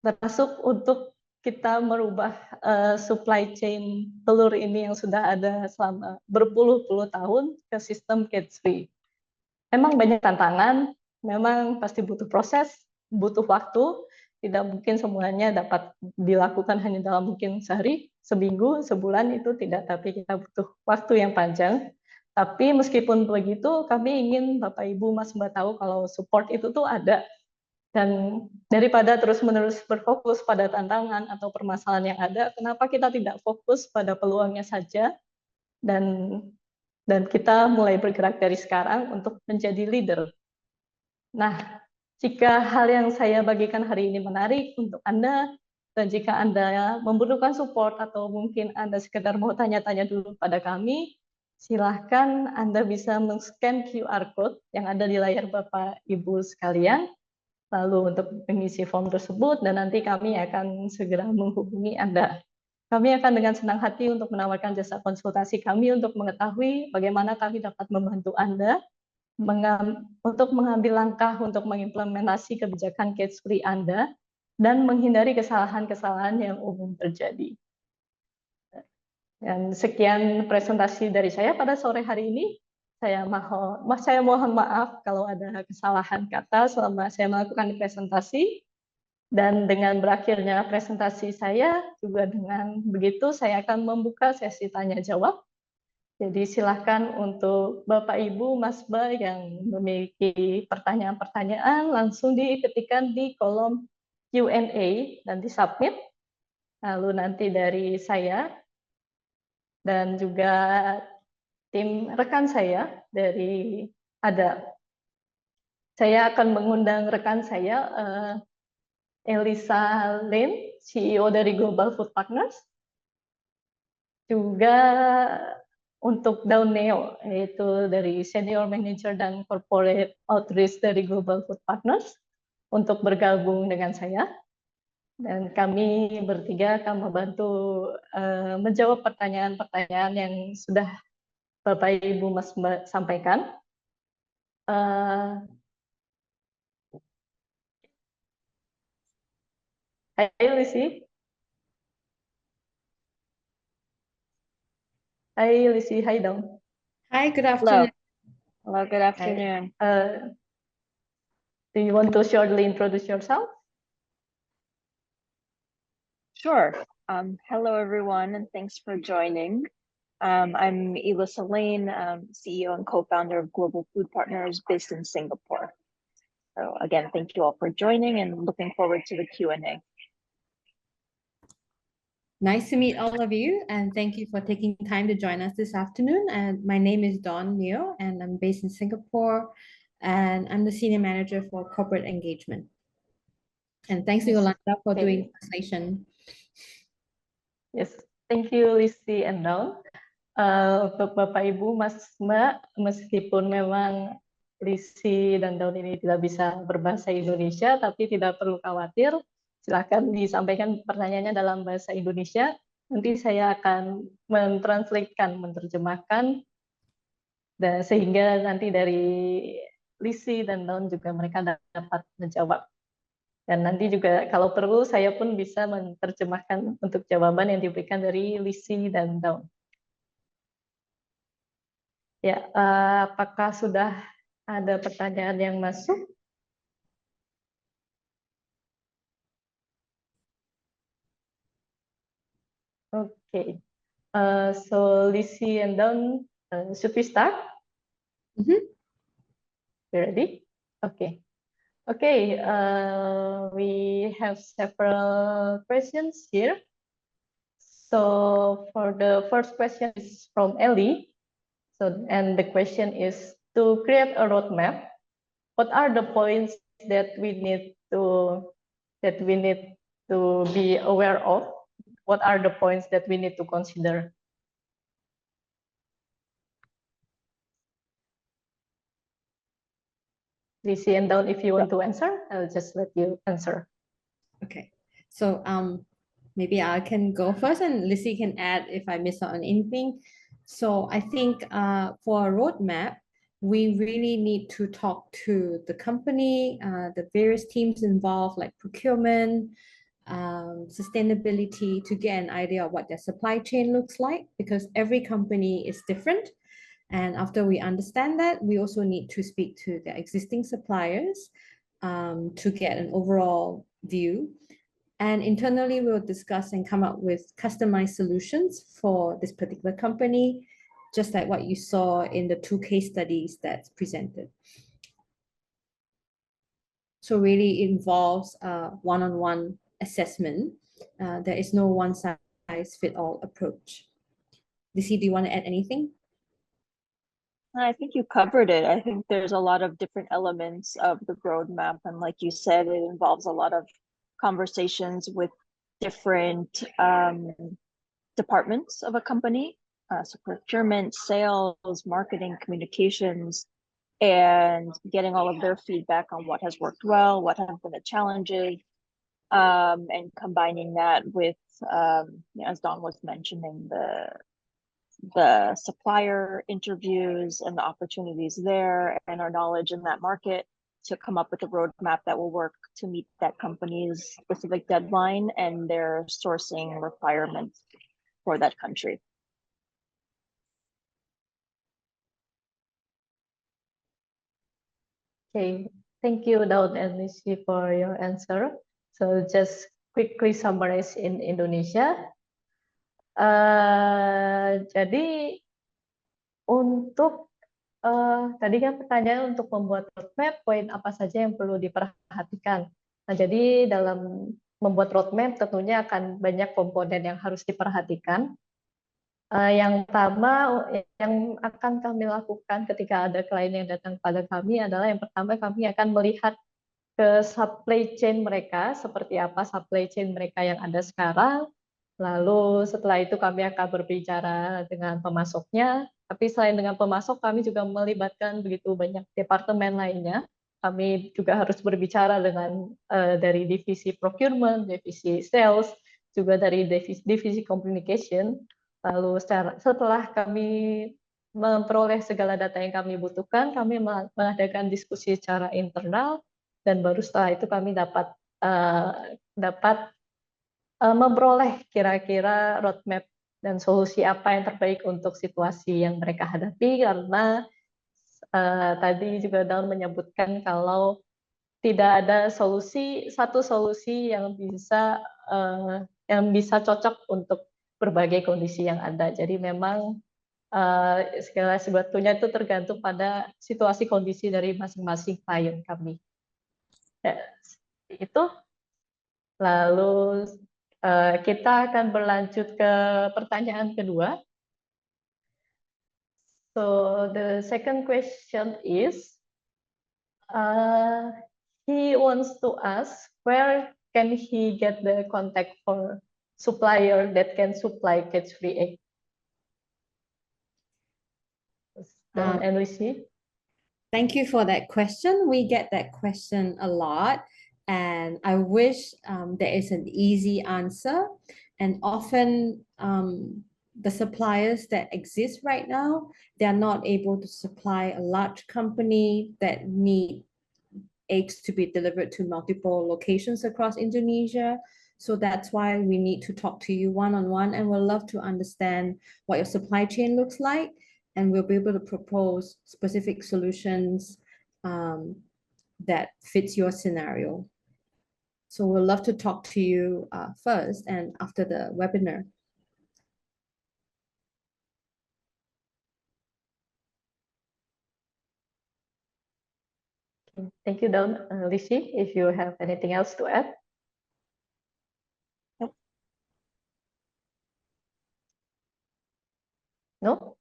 Speaker 1: termasuk untuk kita merubah supply chain telur ini yang sudah ada selama berpuluh-puluh tahun ke sistem cage-free. Memang banyak tantangan, memang pasti butuh proses, butuh waktu, tidak mungkin semuanya dapat dilakukan hanya dalam mungkin sehari, seminggu, sebulan, itu tidak, tapi kita butuh waktu yang panjang. Tapi meskipun begitu, kami ingin Bapak Ibu Mas Mbak tahu kalau support itu tuh ada. Dan daripada terus-menerus berfokus pada tantangan atau permasalahan yang ada, kenapa kita tidak fokus pada peluangnya saja, dan kita mulai bergerak dari sekarang untuk menjadi leader. Nah, jika hal yang saya bagikan hari ini menarik untuk Anda, dan jika Anda membutuhkan support atau mungkin Anda sekedar mau tanya-tanya dulu pada kami, silahkan Anda bisa men-scan QR code yang ada di layar Bapak Ibu sekalian, lalu untuk mengisi form tersebut, dan nanti kami akan segera menghubungi Anda. Kami akan dengan senang hati untuk menawarkan jasa konsultasi kami untuk mengetahui bagaimana kami dapat membantu Anda untuk mengambil langkah untuk mengimplementasi kebijakan cage-free Anda dan menghindari kesalahan-kesalahan yang umum terjadi. Dan sekian presentasi dari saya pada sore hari ini. Saya mohon maaf kalau ada kesalahan kata selama saya melakukan presentasi. Dan dengan berakhirnya presentasi saya, juga dengan begitu saya akan membuka sesi tanya jawab. Jadi silahkan untuk Bapak Ibu Mas Ba yang memiliki pertanyaan-pertanyaan langsung diketikkan di kolom Q&A dan disubmit. Lalu nanti dari saya dan juga tim rekan saya saya akan mengundang rekan saya Elisa Lin, CEO dari Global Food Partners, juga untuk Dawn Neo, yaitu dari Senior Manager dan Corporate Outreach dari Global Food Partners, untuk bergabung dengan saya. Dan kami bertiga akan membantu menjawab pertanyaan-pertanyaan yang sudah Bapak Ibu Mas Mbak sampaikan. Hai Lisi. Hai Lisi, hai Dawn.
Speaker 2: Hi, good afternoon.
Speaker 3: Hello, good afternoon.
Speaker 1: Do you want to shortly introduce yourself?
Speaker 3: Sure. Hello, everyone, and thanks for joining. I'm Elisa Lane, CEO and co-founder of Global Food Partners based in Singapore. So again, thank you all for joining and looking forward to the Q&A.
Speaker 2: Nice to meet all of you, and thank you for taking time to join us this afternoon. And my name is Dawn Neo, and I'm based in Singapore, and I'm the Senior Manager for Corporate Engagement. And thanks to Yolanda for doing translation.
Speaker 1: Yes, thank you Lisi and Dawn. Untuk Bapak Ibu, Mas Mbak, meskipun memang Lisi dan Dawn ini tidak bisa berbahasa Indonesia, tapi tidak perlu khawatir. Silakan disampaikan pertanyaannya dalam bahasa Indonesia. Nanti saya akan menerjemahkan, dan sehingga nanti dari Lisi dan Dawn juga mereka dapat menjawab. Dan nanti juga kalau perlu saya pun bisa menerjemahkan untuk jawaban yang diberikan dari Lisi dan Dawn. Ya, apakah sudah ada pertanyaan yang masuk? Okay. So Lisi and Dawn, should we start?
Speaker 2: Mm-hmm.
Speaker 1: You ready? Okay. Okay, we have several questions here. So for the first question is from Ellie. So, and the question is, to create a roadmap, what are the points that we need to be aware of? What are the points that we need to consider? Lizzie and Dawn, if you want to answer, I'll just let you answer.
Speaker 2: Okay, so maybe I can go first and Lissy can add if I miss out on anything. So I think for a roadmap, we really need to talk to the company, the various teams involved, like procurement, sustainability, to get an idea of what their supply chain looks like, because every company is different. And after we understand that, we also need to speak to the existing suppliers to get an overall view. And internally, we'll discuss and come up with customized solutions for this particular company, just like what you saw in the 2 case studies that's presented. So really involves one-on-one assessment. There is no one-size-fit-all approach. Lissy, do you want to add anything?
Speaker 3: I think you covered it. I think there's a lot of different elements of the roadmap. And like you said, it involves a lot of conversations with different departments of a company. So procurement, sales, marketing, communications, and getting all of their feedback on what has worked well, what have been the challenges, and combining that with, as Dawn was mentioning, the supplier interviews and the opportunities there and our knowledge in that market to come up with a roadmap that will work to meet that company's specific deadline and their sourcing requirements for that country.
Speaker 1: Okay, thank you, Daud and Lizzie, for your answer. So just quickly summarize in Indonesia. Jadi untuk tadi kan pertanyaan untuk membuat roadmap, poin apa saja yang perlu diperhatikan. Nah, jadi dalam membuat roadmap tentunya akan banyak komponen yang harus diperhatikan. Yang pertama yang akan kami lakukan ketika ada klien yang datang pada kami adalah yang pertama kami akan melihat ke supply chain mereka, seperti apa supply chain mereka yang ada sekarang. Lalu setelah itu kami akan berbicara dengan pemasoknya, tapi selain dengan pemasok kami juga melibatkan begitu banyak departemen lainnya. Kami juga harus berbicara dengan dari divisi procurement, divisi sales, juga dari divisi communication. Lalu setelah kami memperoleh segala data yang kami butuhkan, kami mengadakan diskusi secara internal, dan baru setelah itu kami dapat memperoleh kira-kira roadmap dan solusi apa yang terbaik untuk situasi yang mereka hadapi, karena tadi juga Daun menyebutkan kalau tidak ada satu solusi yang bisa cocok untuk berbagai kondisi yang ada. Jadi memang segala sebetulnya itu tergantung pada situasi kondisi dari masing-masing klien kami. Ya, itu. Lalu kita akan berlanjut ke pertanyaan kedua. So the second question is, he wants to ask where can he get the contact for supplier that can supply cage-free egg? And Lucy?
Speaker 2: Thank you for that question. We get that question a lot, and I wish there is an easy answer. And often the suppliers that exist right now, they are not able to supply a large company that need eggs to be delivered to multiple locations across Indonesia. So that's why we need to talk to you one-on-one, and we'll love to understand what your supply chain looks like, and we'll be able to propose specific solutions that fits your scenario. So we'll love to talk to you first and after the webinar.
Speaker 1: Thank you, Don. Lizzie, if you have anything else to add?
Speaker 3: Nope.
Speaker 1: No?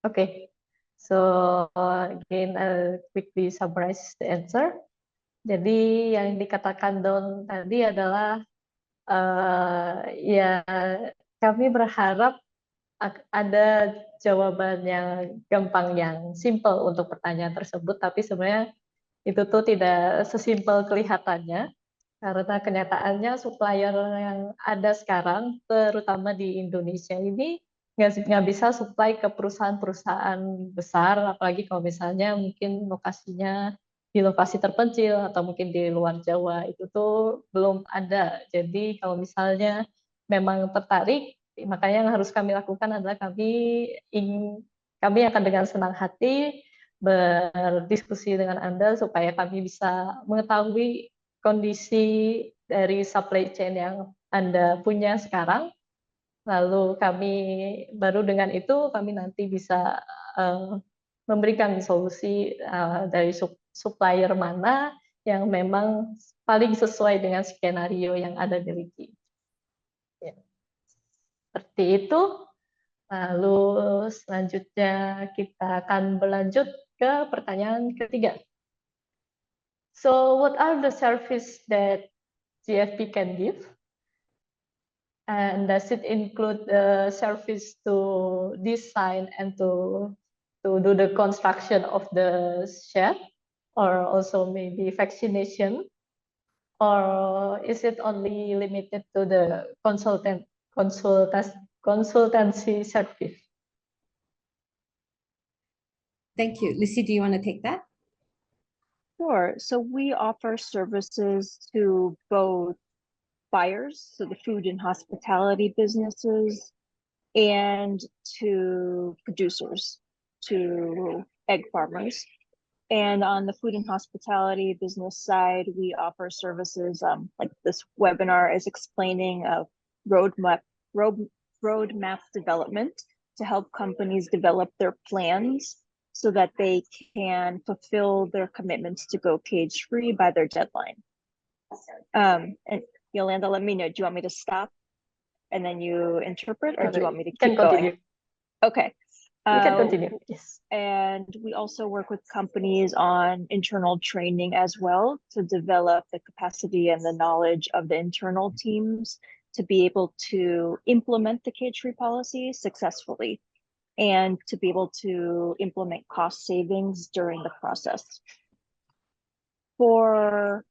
Speaker 1: Okay. So again, I'll quickly summarize the answer. Jadi yang dikatakan Don tadi adalah ya kami berharap ada jawaban yang gampang, yang simple untuk pertanyaan tersebut, tapi sebenarnya itu tuh tidak sesimpel kelihatannya, karena kenyataannya supplier yang ada sekarang, terutama di Indonesia ini, nggak bisa supply ke perusahaan-perusahaan besar, apalagi kalau misalnya mungkin lokasinya di lokasi terpencil atau mungkin di luar Jawa, itu tuh belum ada. Jadi kalau misalnya memang tertarik, makanya yang harus kami lakukan adalah kami akan dengan senang hati berdiskusi dengan Anda supaya kami bisa mengetahui kondisi dari supply chain yang Anda punya sekarang. Lalu kami baru dengan itu kami nanti bisa memberikan solusi dari supplier mana yang memang paling sesuai dengan skenario yang ada di LIGI. Ya. Seperti itu. Lalu selanjutnya kita akan berlanjut ke pertanyaan ketiga. So what are the services that GFP can give? And does it include the service to design and to do the construction of the shed, or also maybe vaccination? Or is it only limited to the consultancy service?
Speaker 2: Thank you. Lucy, do you want to take that?
Speaker 3: Sure. So we offer services to both buyers, so the food and hospitality businesses, and to producers, to egg farmers. And on the food and hospitality business side, we offer services like this webinar is explaining of roadmap development to help companies develop their plans so that they can fulfill their commitments to go cage-free by their deadline. And Yolanda, let me know, do you want me to stop and then you interpret, or do you want me to keep going? Okay.
Speaker 1: You can continue, yes.
Speaker 3: And we also work with companies on internal training as well to develop the capacity and the knowledge of the internal teams to be able to implement the cage-free policy successfully and to be able to implement cost savings during the process. For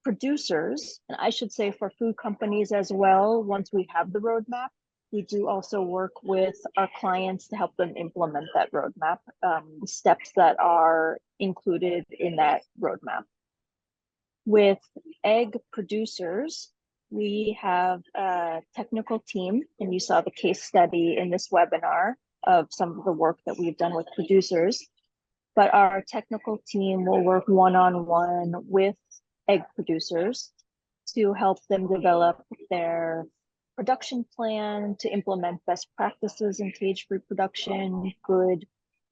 Speaker 3: producers, and I should say for food companies as well, once we have the roadmap, we do also work with our clients to help them implement that roadmap, steps that are included in that roadmap. With egg producers, we have a technical team, and you saw the case study in this webinar of some of the work that we've done with producers. But our technical team will work one-on-one with egg producers to help them develop their production plan, to implement best practices in cage-free production, good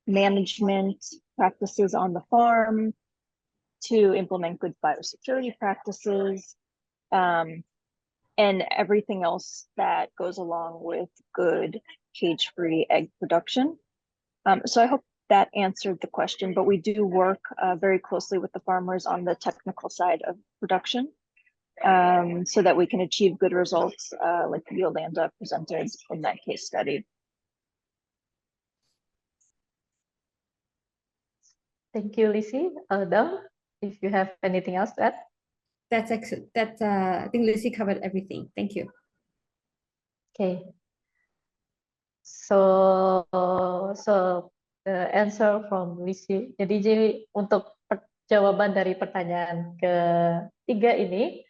Speaker 3: management practices on the farm, to implement good biosecurity practices, and everything else that goes along with good cage-free egg production. So I hope that answered the question, but we do work very closely with the farmers on the technical side of production, so that we can achieve good results like Yolanda presented in that case study.
Speaker 1: Thank you, Lizzie. Dom, if you have anything else to add?
Speaker 2: That's excellent. I think Lucy covered everything. Thank you.
Speaker 1: Okay. So the answer from Lizzie. Jadi untuk jawaban dari pertanyaan ketiga ini,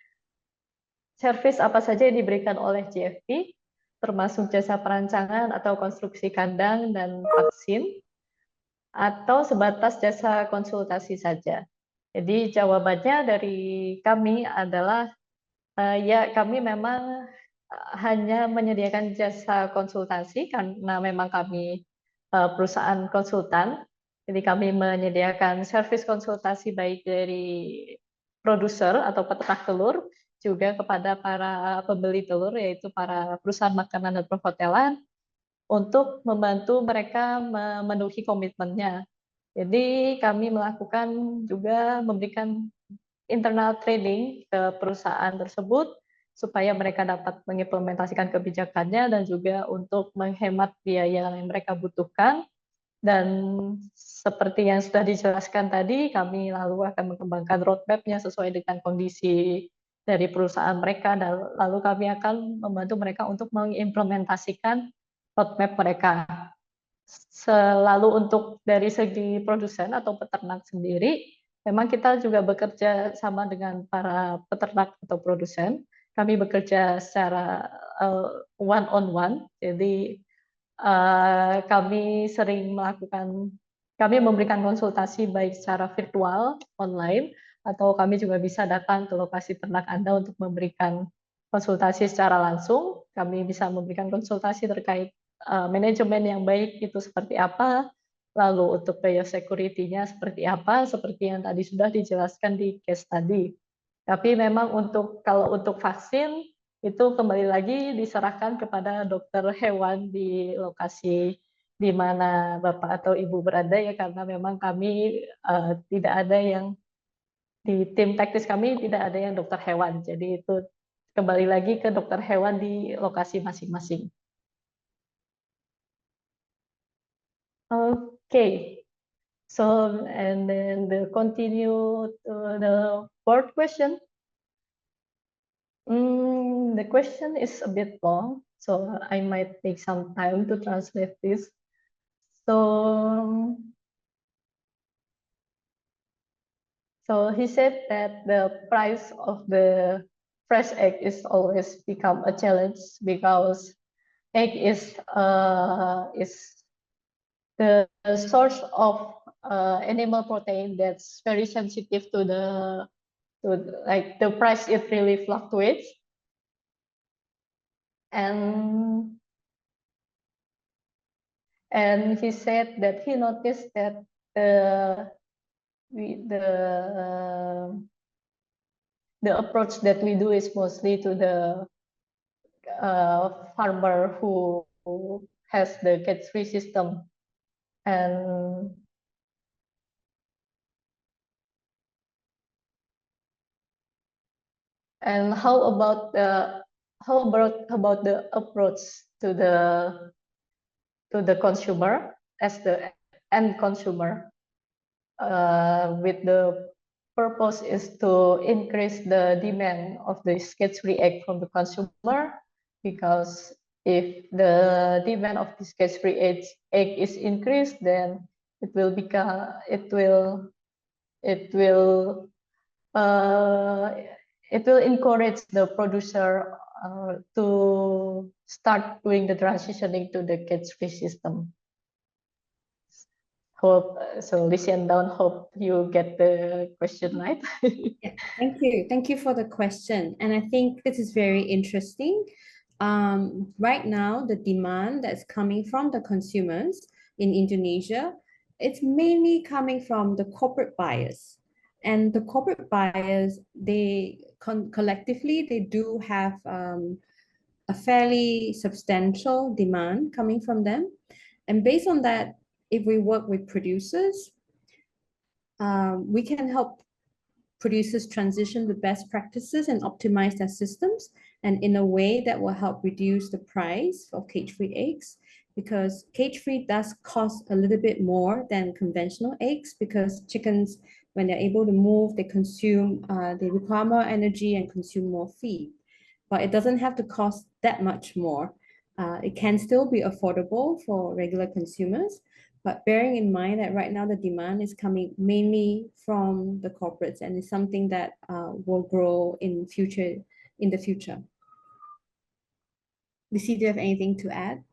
Speaker 1: service apa saja yang diberikan oleh GFP, termasuk jasa perancangan atau konstruksi kandang dan vaksin, atau sebatas jasa konsultasi saja. Jadi jawabannya dari kami adalah ya kami memang hanya menyediakan jasa konsultasi karena memang kami perusahaan konsultan. Jadi kami menyediakan servis konsultasi baik dari produser atau peternak telur, juga kepada para pembeli telur, yaitu para perusahaan makanan dan perhotelan, untuk membantu mereka memenuhi komitmennya. Jadi kami melakukan juga memberikan internal training ke perusahaan tersebut supaya mereka dapat mengimplementasikan kebijakannya dan juga untuk menghemat biaya yang mereka butuhkan. Dan seperti yang sudah dijelaskan tadi, kami lalu akan mengembangkan roadmap-nya sesuai dengan kondisi dari perusahaan mereka, dan lalu kami akan membantu mereka untuk mengimplementasikan roadmap mereka. Selalu untuk dari segi produsen atau peternak sendiri, memang kita juga bekerja sama dengan para peternak atau produsen. Kami bekerja secara one on one, jadi kami memberikan konsultasi baik secara virtual, online, atau kami juga bisa datang ke lokasi ternak Anda untuk memberikan konsultasi secara langsung. Kami bisa memberikan konsultasi terkait manajemen yang baik itu seperti apa, lalu untuk biosecurity-nya seperti apa, seperti yang tadi sudah dijelaskan di case tadi. Tapi memang kalau untuk vaksin, itu kembali lagi diserahkan kepada dokter hewan di lokasi di mana Bapak atau Ibu berada, ya, karena memang kami tidak ada yang di tim teknis, kami tidak ada yang dokter hewan. Jadi itu kembali lagi ke dokter hewan di lokasi masing-masing. Okay. So, and then continue to the fourth question. The question is a bit long, so I might take some time to translate this. So he said that the price of the fresh egg is always become a challenge because egg is the source of animal protein that's very sensitive to like the price. It really fluctuates, and he said that he noticed that the approach that we do is mostly to the farmer who has the cage-free system, and how about the approach to the consumer as the end consumer, with the purpose is to increase the demand of the cage-free egg from the consumer, because if the demand of this cage-free egg is increased, then it will encourage the producer to start doing the transitioning to the cage-free system. So Lucy and Dawn, hope you get the question right.
Speaker 2: Yeah, thank you for the question, and I think this is very interesting. Right now, the demand that's coming from the consumers in Indonesia, it's mainly coming from the corporate buyers. And the corporate buyers, they collectively, they do have a fairly substantial demand coming from them. And based on that, if we work with producers, we can help producers transition the best practices and optimize their systems, and in a way that will help reduce the price of cage-free eggs, because cage-free does cost a little bit more than conventional eggs, because chickens, when they're able to move, they require more energy and consume more feed. But it doesn't have to cost that much more. It can still be affordable for regular consumers, but bearing in mind that right now the demand is coming mainly from the corporates, and it's something that will grow in the future. Lucy, do you have anything to add?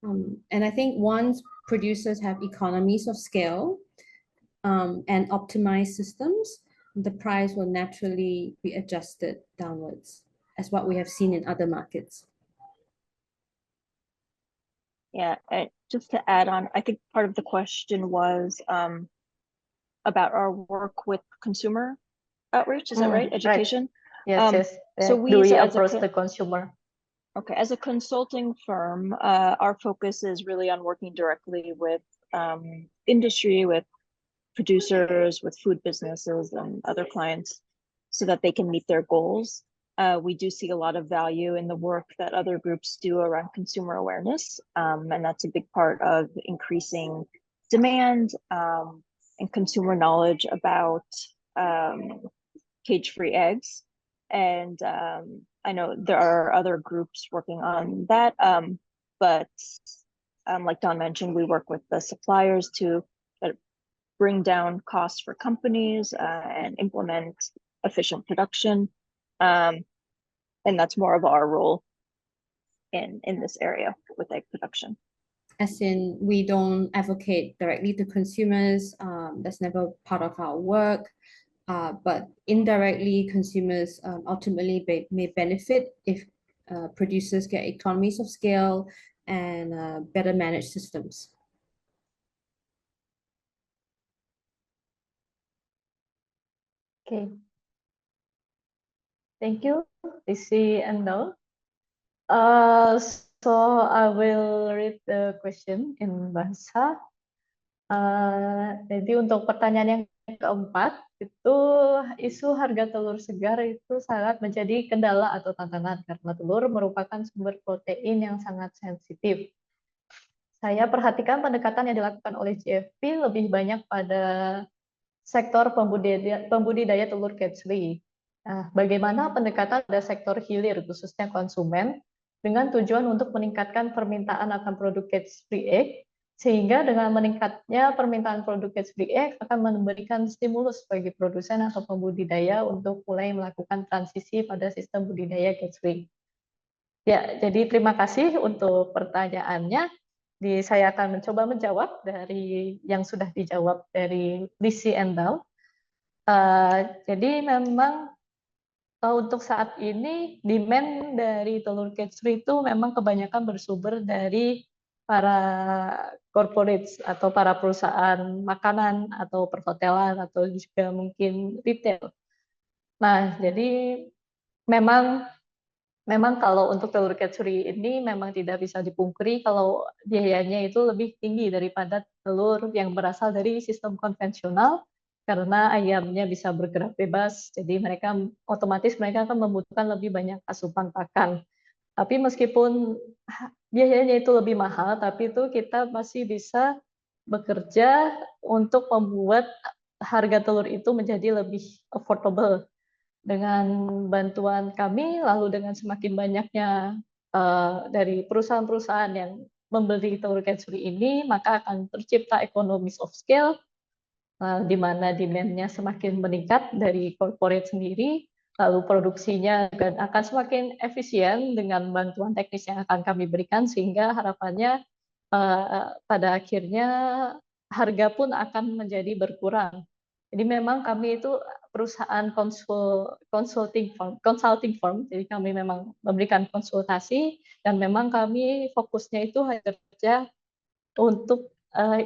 Speaker 2: And I think once producers have economies of scale and optimized systems, the price will naturally be adjusted downwards, as what we have seen in other markets.
Speaker 3: Yeah, and just to add on, I think part of the question was about our work with consumer outreach. Is that right?
Speaker 1: Right.
Speaker 3: Education.
Speaker 1: Yes, yes.
Speaker 3: So
Speaker 1: Do
Speaker 3: we,
Speaker 1: we
Speaker 3: as a
Speaker 1: approach the consumer?
Speaker 3: okay, as a consulting firm, our focus is really on working directly with industry, with producers, with food businesses and other clients so that they can meet their goals. We do see a lot of value in the work that other groups do around consumer awareness. And that's a big part of increasing demand and consumer knowledge about cage-free eggs. And I know there are other groups working on that, but like Don mentioned, we work with the suppliers to bring down costs for companies and implement efficient production. And that's more of our role in this area with egg production.
Speaker 2: As in, we don't advocate directly to consumers. That's never part of our work. But indirectly, consumers ultimately may benefit if producers get economies of scale and better managed systems.
Speaker 1: Okay. Thank you, Lizzie and Noel. So I will read the question in bahasa. Jadi untuk pertanyaan yang keempat, itu isu harga telur segar itu sangat menjadi kendala atau tantangan karena telur merupakan sumber protein yang sangat sensitif. Saya perhatikan pendekatan yang dilakukan oleh JFP lebih banyak pada sektor pembudidaya telur cage-free. Nah, bagaimana pendekatan pada sektor hilir, khususnya konsumen, dengan tujuan untuk meningkatkan permintaan akan produk cage-free egg, sehingga dengan meningkatnya permintaan produk cage-free egg akan memberikan stimulus bagi produsen atau pembudidaya untuk mulai melakukan transisi pada sistem budidaya cage-free. Ya, jadi terima kasih untuk pertanyaannya. Saya akan mencoba menjawab dari yang sudah dijawab dari Lizzie and Dal. Jadi memang untuk saat ini demand dari telur cage-free itu memang kebanyakan bersumber dari para corporates atau para perusahaan makanan atau perhotelan atau juga mungkin retail. Nah, jadi memang kalau untuk telur cage-free ini memang tidak bisa dipungkiri kalau biayanya itu lebih tinggi daripada telur yang berasal dari sistem konvensional karena ayamnya bisa bergerak bebas, jadi otomatis mereka akan membutuhkan lebih banyak asupan pakan. Tapi meskipun biayanya itu lebih mahal, tapi itu kita masih bisa bekerja untuk membuat harga telur itu menjadi lebih affordable. Dengan bantuan kami, lalu dengan semakin banyaknya dari perusahaan-perusahaan yang membeli telur cage-free ini, maka akan tercipta economies of scale, di mana demand-nya semakin meningkat dari corporate sendiri, lalu produksinya akan semakin efisien dengan bantuan teknis yang akan kami berikan, sehingga harapannya pada akhirnya harga pun akan menjadi berkurang. Jadi memang kami itu perusahaan consulting firm, jadi kami memang memberikan konsultasi dan memang kami fokusnya itu hanya kerja untuk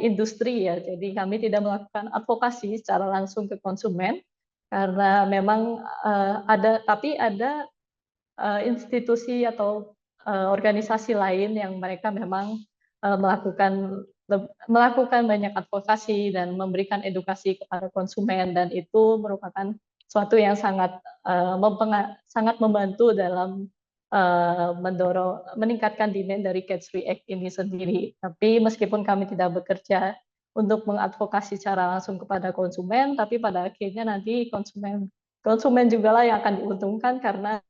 Speaker 1: industri ya. Jadi kami tidak melakukan advokasi secara langsung ke konsumen karena memang ada institusi atau organisasi lain yang mereka memang melakukan banyak advokasi dan memberikan edukasi kepada konsumen, dan itu merupakan suatu yang sangat membantu dalam meningkatkan demand dari cage-free egg ini sendiri. Tapi meskipun kami tidak bekerja untuk mengadvokasi secara langsung kepada konsumen, tapi pada akhirnya nanti konsumen juga lah yang akan diuntungkan karena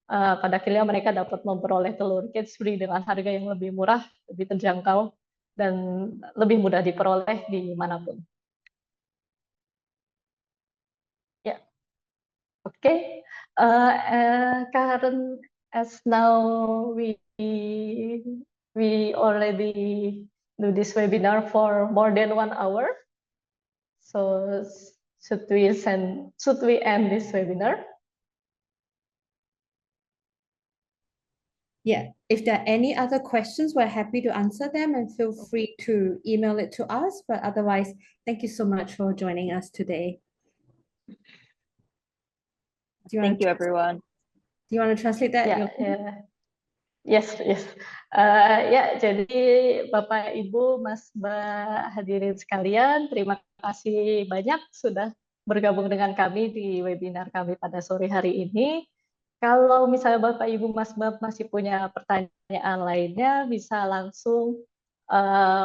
Speaker 1: pada akhirnya mereka dapat memperoleh telur cage-free dengan harga yang lebih murah, lebih terjangkau, dan lebih mudah diperoleh di manapun. Ya, oke. Karen, as now we already do this webinar for more than 1 hour, so should we end this webinar?
Speaker 2: Yeah, if there are any other questions, we're happy to answer them and feel free to email it to us. But otherwise, thank you so much for joining us today. Do you
Speaker 3: Thank
Speaker 2: want
Speaker 3: you,
Speaker 2: to,
Speaker 3: everyone.
Speaker 2: do you want to translate that?
Speaker 1: Ya, yes. Ya, jadi Bapak, Ibu, Mas, Mbak hadirin sekalian, terima kasih banyak sudah bergabung dengan kami di webinar kami pada sore hari ini. Kalau misalnya Bapak, Ibu, Mas, Mbak masih punya pertanyaan lainnya, bisa langsung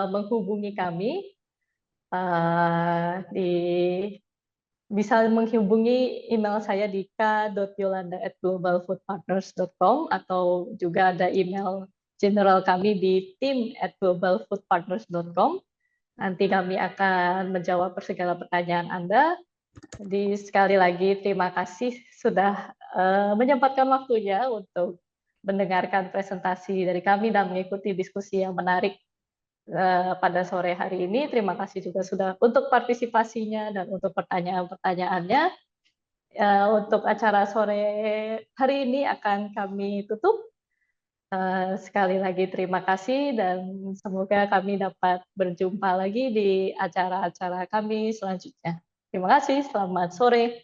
Speaker 1: menghubungi kami bisa menghubungi email saya di k.yolanda@globalfoodpartners.com atau juga ada email general kami di team@globalfoodpartners.com. Nanti kami akan menjawab segala pertanyaan Anda. Jadi sekali lagi terima kasih sudah menyempatkan waktunya untuk mendengarkan presentasi dari kami dan mengikuti diskusi yang menarik pada sore hari ini. Terima kasih juga sudah untuk partisipasinya dan untuk pertanyaan-pertanyaannya. Untuk acara sore hari ini akan kami tutup. Sekali lagi terima kasih dan semoga kami dapat berjumpa lagi di acara-acara kami selanjutnya. Terima kasih, selamat sore.